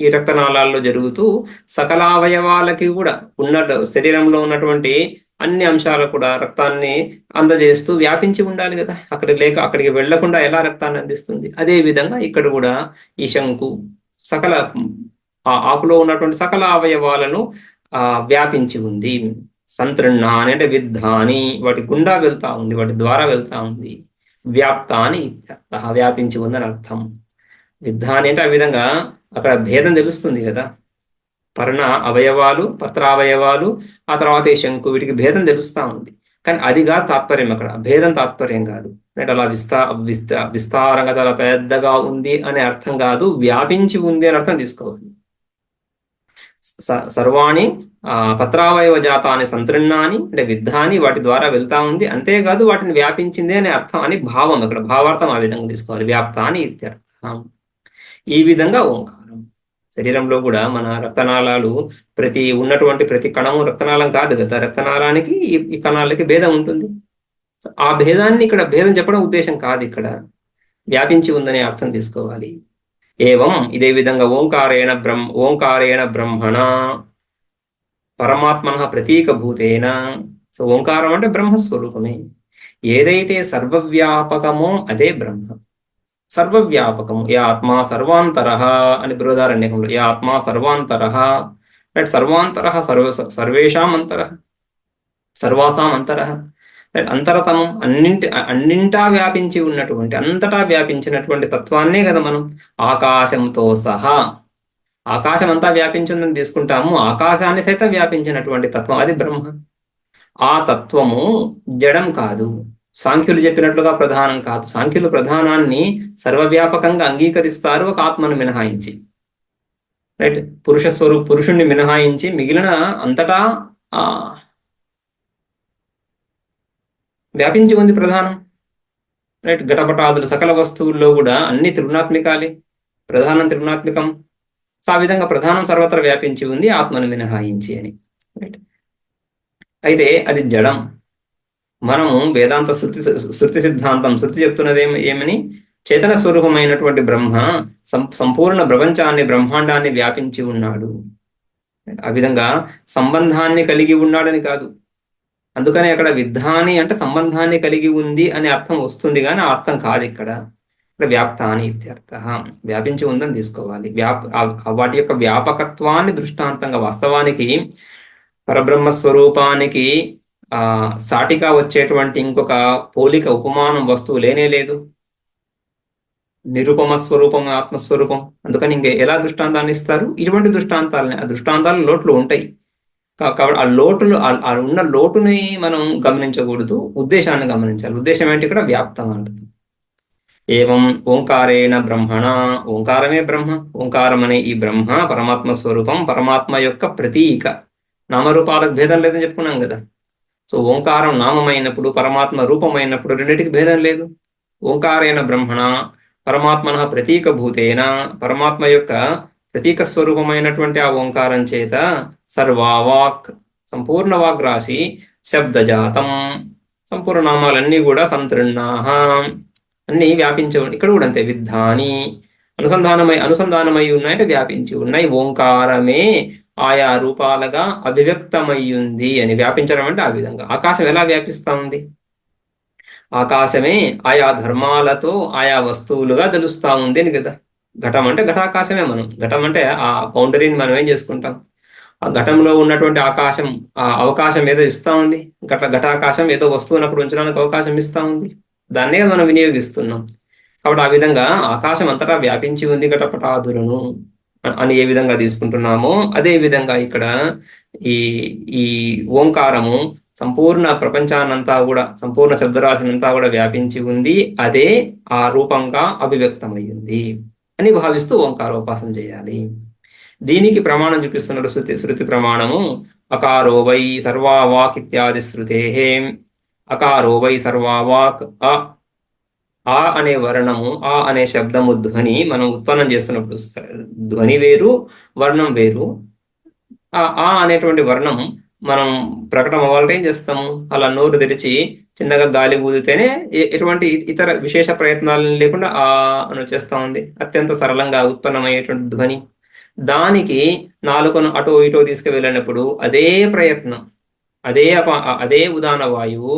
ఈ రక్తనాళాల్లో జరుగుతూ సకల అవయవాలకి కూడా శరీరంలో ఉన్నటువంటి అన్ని అంశాలు కూడా రక్తాన్ని అందజేస్తూ వ్యాపించి ఉండాలి కదా. అక్కడికి వెళ్లకుండా ఎలా రక్తాన్ని అందిస్తుంది? అదే విధంగా ఇక్కడ కూడా ఈ శంకు సకల ఆకులో ఉన్నటువంటి సకల అవయవాలను వ్యాపించి ఉంది. సంతృణాని అంటే విద్ధాని, వాటి గుండా వెళ్తా ఉంది, వాటి ద్వారా వెళ్తా ఉంది. వ్యాప్తాని వ్యాపించి ఉందని అర్థం. విద్ధాని అంటే ఆ విధంగా అక్కడ భేదం తెలుస్తుంది కదా. పర్ణ అవయవాలు, పత్రావయవాలు, ఆ తర్వాత ఈ శంకు, వీటికి భేదం తెలుస్తా ఉంది. కానీ అదిగా తాత్పర్యం, అక్కడ భేదం తాత్పర్యం కాదు. అంటే అలా విస్తారంగా చాలా పెద్దగా ఉంది అనే అర్థం కాదు, వ్యాపించి ఉంది అని అర్థం తీసుకోవాలి. సర్వాణి పత్రావయవ జాతాన్ని సంతృణాన్ని అంటే విద్ధాన్ని వాటి ద్వారా వెళ్తా ఉంది, అంతేకాదు వాటిని వ్యాపించింది అనే అర్థం అని భావం, ఇక్కడ భావార్థం ఆ విధంగా తీసుకోవాలి. వ్యాప్తాన్ని ఇత్యర్థం. ఈ విధంగా ఓంకారం శరీరంలో కూడా మన రక్తనాళాలు ఉన్నటువంటి ప్రతి కణము రక్తనాళం కాదు కదా, రక్తనాళానికి ఈ కణాలకి భేదం ఉంటుంది. ఆ భేదాన్ని ఇక్కడ భేదం చెప్పడం ఉద్దేశం కాదు, ఇక్కడ వ్యాపించి ఉందనే అర్థం తీసుకోవాలి. ఏవం ఇదే విధంగా ఓంకారేణ బ్రహ్మణ పరమాత్మన ప్రతీకభూతేన. సో ఓంకారం అంటే బ్రహ్మస్వరూపమే. ఏదైతే సర్వవ్యాపకమో అదే బ్రహ్మ. సర్వవ్యాపకము ఏ ఆత్మ సర్వాంతర అని బృహదారణ్యకంలో, ఏ ఆత్మ సర్వాంతర, సర్వాంతర సర్వేషాం అంతర, సర్వాసాం అంతర, అంతరతమం అన్నింటా వ్యాపించి ఉన్నటువంటి, అంతటా వ్యాపించినటువంటి తత్వాన్నే కదా మనం ఆకాశంతో సహా, ఆకాశం అంతా వ్యాపించిందని తీసుకుంటాము, ఆకాశాన్ని సైతం వ్యాపించినటువంటి తత్వం అది బ్రహ్మ. ఆ తత్వము జడం కాదు, సాంఖ్యులు చెప్పినట్లుగా ప్రధానం కాదు. సాంఖ్యులు ప్రధానాన్ని సర్వవ్యాపకంగా అంగీకరిస్తారు ఒక ఆత్మను మినహాయించి, రైట్. పురుషుణ్ణి మినహాయించి మిగిలిన అంతటా వ్యాపించి ఉంది ప్రధానం, రైట్. ఘటపటాదులు సకల వస్తువుల్లో కూడా అన్ని త్రిగుణాత్మికాలే, ప్రధానం త్రిగుణాత్మికం. సో ఆ విధంగా ప్రధానం సర్వత్రా వ్యాపించి ఉంది ఆత్మను మినహాయించి అని, రైట్. అయితే అది జడం. మనము వేదాంత శృతి సిద్ధాంతం, శృతి చెప్తున్నది ఏమని, చేతన స్వరూపమైనటువంటి బ్రహ్మ సంపూర్ణ ప్రపంచాన్ని బ్రహ్మాండాన్ని వ్యాపించి ఉన్నాడు. ఆ విధంగా సంబంధాన్ని కలిగి ఉన్నాడని కాదు. అందుకని అక్కడ విద్ధాని అంటే సంబంధాన్ని కలిగి ఉంది అనే అర్థం వస్తుంది, కానీ ఆ అర్థం కాదు ఇక్కడ. వ్యాప్తాని ఇత్యర్థ, వ్యాపించి ఉందని తీసుకోవాలి. వాటి యొక్క వ్యాపకత్వాన్ని దృష్టాంతంగా, వాస్తవానికి పరబ్రహ్మ స్వరూపానికి సాటిగా వచ్చేటువంటి ఇంకొక పోలిక ఉపమానం వస్తువు లేనే లేదు. నిరుపమ స్వరూపం ఆత్మస్వరూపం. అందుకని ఇంక ఎలా దృష్టాంతాన్ని ఇస్తారు? ఇటువంటి దృష్టాంతాలని, ఆ దృష్టాంతాలు లోట్లు ఉంటాయి కాబట్టి ఆ ఉన్న లోటుని మనం గమనించకూడదు, ఉద్దేశాన్ని గమనించాలి. ఉద్దేశం ఏంటి? ఇక్కడ వ్యాప్తం అంటుంది. ఏవం ఓంకారేణ బ్రహ్మణ, ఓంకారమే బ్రహ్మ. ఓంకారం అనే ఈ బ్రహ్మ పరమాత్మ స్వరూపం, పరమాత్మ యొక్క ప్రతీక. నామరూపాలకు భేదం లేదని చెప్పుకున్నాం కదా. సో ఓంకారం నామమైనప్పుడు, పరమాత్మ రూపమైనప్పుడు రెండింటికి భేదం లేదు. ఓంకారేణ బ్రహ్మణ పరమాత్మన ప్రతీక భూతేన, పరమాత్మ యొక్క ప్రతీక స్వరూపమైనటువంటి ఆ ఓంకారం చేత సర్వావాక్ సంపూర్ణ వాక్ రాసి, శబ్దజాతం సంపూర్ణ నామాలన్నీ కూడా సంతృణాహ అన్ని వ్యాపించి ఉన్నాయి. ఇక్కడ కూడా అంతే, విద్ధాని అనుసంధానమై ఉన్నాయంటే వ్యాపించి ఉన్నాయి. ఓంకారమే ఆయా రూపాలుగా అభివ్యక్తమయ్యింది అని. వ్యాపించడం అంటే ఆ విధంగా. ఆకాశం ఎలా వ్యాపిస్తా ఉంది? ఆకాశమే ఆయా ధర్మాలతో ఆయా వస్తువులుగా తెలుస్తా ఉంది అని కదా. ఘటం అంటే ఘటాకాశమే. ఘటం అంటే ఆ బౌండరీని మనం ఏం చేసుకుంటాం? ఆ ఘటంలో ఉన్నటువంటి ఆకాశం, ఆ అవకాశం ఏదో ఇస్తా ఉంది. ఘటాకాశం ఏదో వస్తువునప్పుడు ఉంచడానికి అవకాశం ఇస్తా ఉంది, దాన్నే మనం వినియోగిస్తున్నాం. కాబట్టి ఆ విధంగా ఆకాశం అంతటా వ్యాపించి ఉంది ఘటపటాదులను అని ఏ విధంగా తీసుకుంటున్నామో, అదే విధంగా ఇక్కడ ఈ ఓంకారము సంపూర్ణ ప్రపంచాన్నంతా కూడా, సంపూర్ణ శబ్దరాశినంతా కూడా వ్యాపించి ఉంది. అదే ఆ రూపంగా అభివ్యక్తమయ్యింది అని భావిస్తూ ఓంకారోపాసన చేయాలి. దీనికి ప్రమాణం చూపిస్తున్నాడు శృతి ప్రమాణము. అకారో వై సర్వావాక్ ఇత్యాది శృతే. అకారో వై సర్వావాక్, ఆ అనే వర్ణము, ఆ అనే శబ్దము, ధ్వని మనం ఉత్పన్నం చేస్తున్నప్పుడు ధ్వని వేరు, వర్ణం వేరు. ఆ అనేటువంటి వర్ణం మనం ప్రకటన అవ్వాలంటే ఏం చేస్తాము? అలా నోరు తెరిచి చిన్నగా గాలి ఊదితేనే, ఎటువంటి ఇతర విశేష ప్రయత్నాలు లేకుండా ఆ అని వచ్చేస్తా ఉంది. అత్యంత సరళంగా ఉత్పన్నమయ్యేటువంటి ధ్వని. దానికి నాలుకను అటో ఇటో తీసుకువెళ్ళినప్పుడు అదే ప్రయత్నం, అదే ఉదాన వాయువు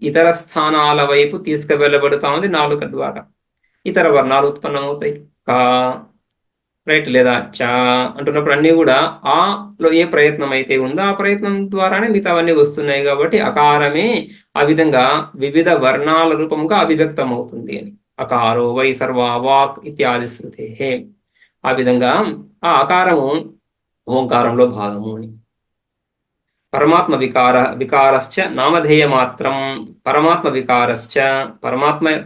ఇతర స్థానాల వైపు తీసుకువెళ్ళబడుతా ఉంది నాలుక ద్వారా. ఇతర వర్ణాలు ఉత్పన్నమవుతాయి. కా, రైట్, లేదా చా అంటున్నప్పుడు అన్నీ కూడా ఆలో ఏ ప్రయత్నం అయితే ఉందో ఆ ప్రయత్నం ద్వారానే మిగతావన్నీ వస్తున్నాయి. కాబట్టి అకారమే ఆ విధంగా వివిధ వర్ణాల రూపంగా అభివ్యక్తం అవుతుంది అని. అకారో వై సర్వావాక్ ఇత్యాది శృతే. ఆ విధంగా ఆ అకారము ఓంకారంలో భాగము అని. పరమాత్మ వికారశ్చ నామధేయ మాత్రం, పరమాత్మ వికారశ్చ,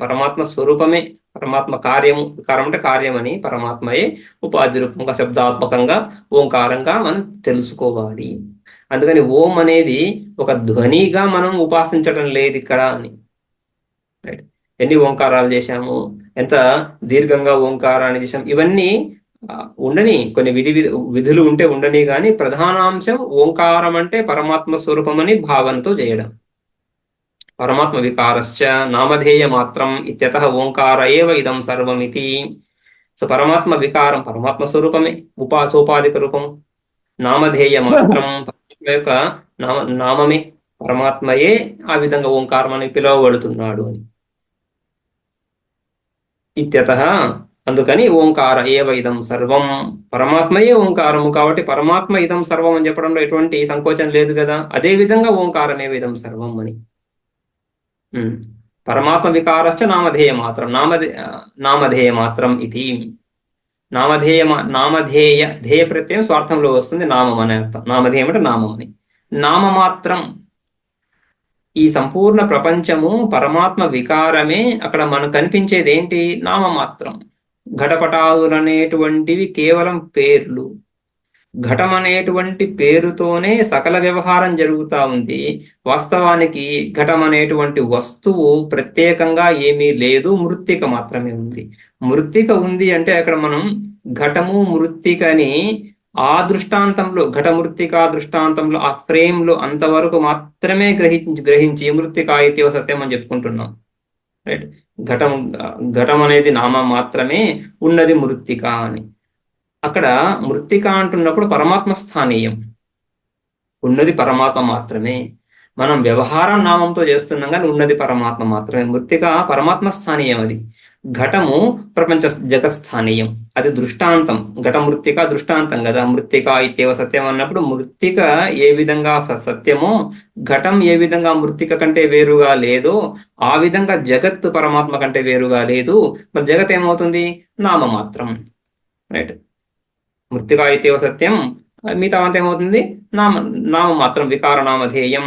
పరమాత్మ స్వరూపమే, పరమాత్మ కార్యము, వికారం అంటే కార్యమని, పరమాత్మయే ఉపాధి రూపంగా శబ్దాత్మకంగా ఓంకారంగా మనం తెలుసుకోవాలి. అందుకని ఓం అనేది ఒక ధ్వనిగా మనం ఉపాసించడం లేదు ఇక్కడ అని. రైట్. ఎన్ని ఓంకారాలు చేశాము, ఎంత దీర్ఘంగా ఓంకారాన్ని చేశాం, ఇవన్నీ ఉండని, కొన్ని విధులు ఉంటే ఉండని, కానీ ప్రధానాంశం ఓంకారం అంటే పరమాత్మ స్వరూపమని భావంతో చేయడం. పరమాత్మ వికారశ్చ నామధేయ మాత్రం ఇత్యతః ఓంకార ఏవ ఇదం సర్వమితి. సో పరమాత్మ వికారం పరమాత్మ స్వరూపమే, ఉపాసోపాధిక రూపం. నామధేయ మాత్రం పరమాత్మ యొక్క నామమే, పరమాత్మయే ఆ విధంగా ఓంకారం అని పిలువబడుతున్నాడు అని. ఇత్యతః అందుకని ఓంకార ఏవ ఇదం సర్వం, పరమాత్మయే ఓంకారము కాబట్టి పరమాత్మ ఇదం సర్వం అని చెప్పడంలో ఎటువంటి సంకోచం లేదు కదా. అదే విధంగా ఓంకారమే ఇదం సర్వం అని. పరమాత్మ వికారశ్చ నామధేయ మాత్రం, నామధేయ మాత్రం ఇది. నామధేయ ధేయ ప్రత్యయం స్వార్థంలో వస్తుంది, నామం అనే అర్థం. నామధేయం అంటే నామం అని. నామమాత్రం, ఈ సంపూర్ణ ప్రపంచము పరమాత్మ వికారమే. అక్కడ మనకు కనిపించేది ఏంటి? నామమాత్రం. ఘటపటాదులు అనేటువంటివి కేవలం పేర్లు. ఘటం అనేటువంటి పేరుతోనే సకల వ్యవహారం జరుగుతూ ఉంది. వాస్తవానికి ఘటం అనేటువంటి వస్తువు ప్రత్యేకంగా ఏమీ లేదు, మృత్తిక మాత్రమే ఉంది. మృత్తిక ఉంది అంటే అక్కడ మనం ఘటము మృత్తికని ఆ దృష్టాంతంలో, ఘట మృత్తికా దృష్టాంతంలో, ఆ ఫ్రేమ్ లో అంతవరకు మాత్రమే గ్రహించి మృత్తికా ఇత్యవ సత్యం అని చెప్పుకుంటున్నాం. రైట్. ఘటం అనేది నామం మాత్రమే, ఉన్నది మృత్తిక అని. అక్కడ మృత్తిక అంటున్నప్పుడు పరమాత్మ స్థానీయం, ఉన్నది పరమాత్మ మాత్రమే. మనం వ్యవహారం నామంతో చేస్తున్నాం కానీ ఉన్నది పరమాత్మ మాత్రమే. మృత్తిక పరమాత్మ స్థానీయం, అది. ఘటము ప్రపంచ జగత్స్థానీయం, అది దృష్టాంతం. ఘట మృత్తిక దృష్టాంతం కదా. మృత్తిక ఇత్యవ సత్యం అన్నప్పుడు మృత్తిక ఏ విధంగా సత్యమో, ఘటం ఏ విధంగా మృత్తిక కంటే వేరుగా లేదో, ఆ విధంగా జగత్తు పరమాత్మ కంటే వేరుగా లేదు. మరి జగత్ ఏమవుతుంది? నామమాత్రం. రైట్. మృత్తికా ఇత్యవ సత్యం, మిగతా అంతా ఏమవుతుంది? నామమాత్రం, వికారనామధేయం.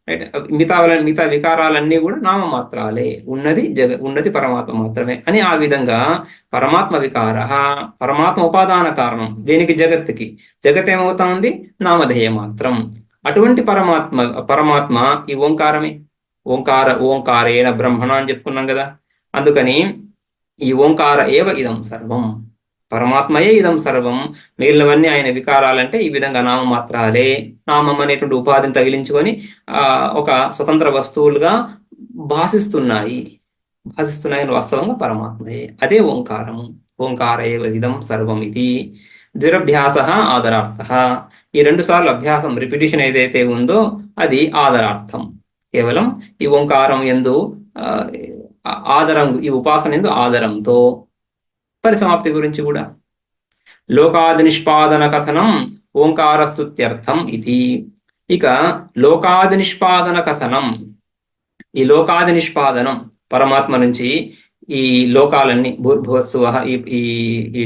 రైట్. మిగతా వికారాలన్నీ కూడా నామమాత్రాలే, ఉన్నది పరమాత్మ మాత్రమే అని. ఆ విధంగా పరమాత్మ వికార, పరమాత్మ ఉపాదాన కారణం దేనికి? జగత్తుకి. జగత్ ఏమవుతా ఉంది? నామధేయ మాత్రం. అటువంటి పరమాత్మ ఈ ఓంకారమే. ఓంకారేణ బ్రహ్మణ అని చెప్పుకున్నాం కదా. అందుకని ఈ ఓంకార ఏవ ఇదం సర్వం, పరమాత్మయే ఇదం సర్వం. మిగిలినవన్నీ ఆయన వికారాలంటే ఈ విధంగా నామమాత్రాలే. నామం అనేటువంటి ఉపాధిని తగిలించుకొని ఒక స్వతంత్ర వస్తువులుగా భాషిస్తున్నాయి వాస్తవంగా పరమాత్మయే. అదే ఓంకారము. ఓంకార ఏవ ఇదం సర్వం ఇది. ద్విరభ్యాస ఆదరార్థ. ఈ 2 సార్లు అభ్యాసం, రిపిటేషన్ ఏదైతే ఉందో అది ఆదరార్థం. కేవలం ఈ ఓంకారం యందు ఆదరం, ఈ ఉపాసన యందు ఆదరంతో. పరిసమాప్తి గురించి కూడా లోకాది నిష్పాదన కథనం ఓంకారస్తుత్యర్థం ఇది. ఇక లోకాది నిష్పాదన కథనం, ఈ లోకాది నిష్పాదనం పరమాత్మ నుంచి ఈ లోకాలన్నీ, భూర్భువస్సువః, ఈ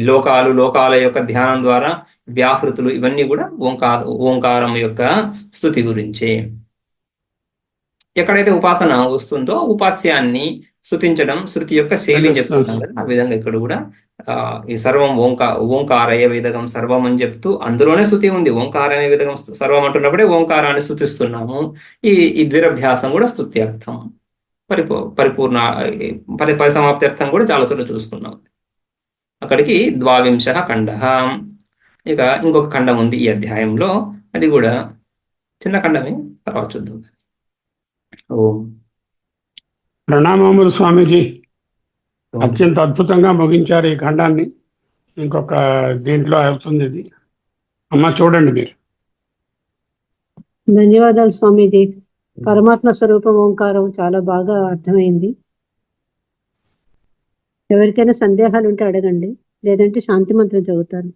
లోకాల యొక్క ధ్యానం ద్వారా వ్యాహృతులు, ఇవన్నీ కూడా ఓంకారం యొక్క స్తుతి గురించే. ఎక్కడైతే ఉపాసన వస్తుందో ఉపాస్యాన్ని స్తుతించడం శృతి యొక్క శైలిని చెప్తున్నాం కదా. ఆ విధంగా ఇక్కడ కూడా ఈ సర్వం ఓంకారయ వేదకం సర్వం అని చెప్తూ అందులోనే స్తుతి ఉంది. ఓంకారమే వేదకం సర్వం అంటున్నప్పుడే ఓంకారాన్ని స్తుతిస్తున్నాము. ఈ ద్విరభ్యాసం కూడా స్తుతి అర్థం, పరిపూర్ణ పరిసమాప్తి అర్థం కూడా చాలా చోట్ల చూసుకున్నాం. అక్కడికి 22 ఖండ. ఇక ఇంకొక ఖండం ఉంది ఈ అధ్యాయంలో, అది కూడా చిన్న ఖండమే, తర్వాత చూద్దాం. ఓం. ప్రణామములు స్వామీజీ. అత్యంత అద్భుతంగా ముగించారు ఈ ఖండాన్ని. ఇంకొక దీంట్లో అవుతుంది ఇది. అమ్మ చూడండి మీరు. ధన్యవాదాలు స్వామీజీ. పరమాత్మ స్వరూపం ఓంకారం చాలా బాగా అర్థమైంది. ఎవరికైనా సందేహాలు ఉంటే అడగండి, లేదంటే శాంతి మంత్రం చదువుతాను.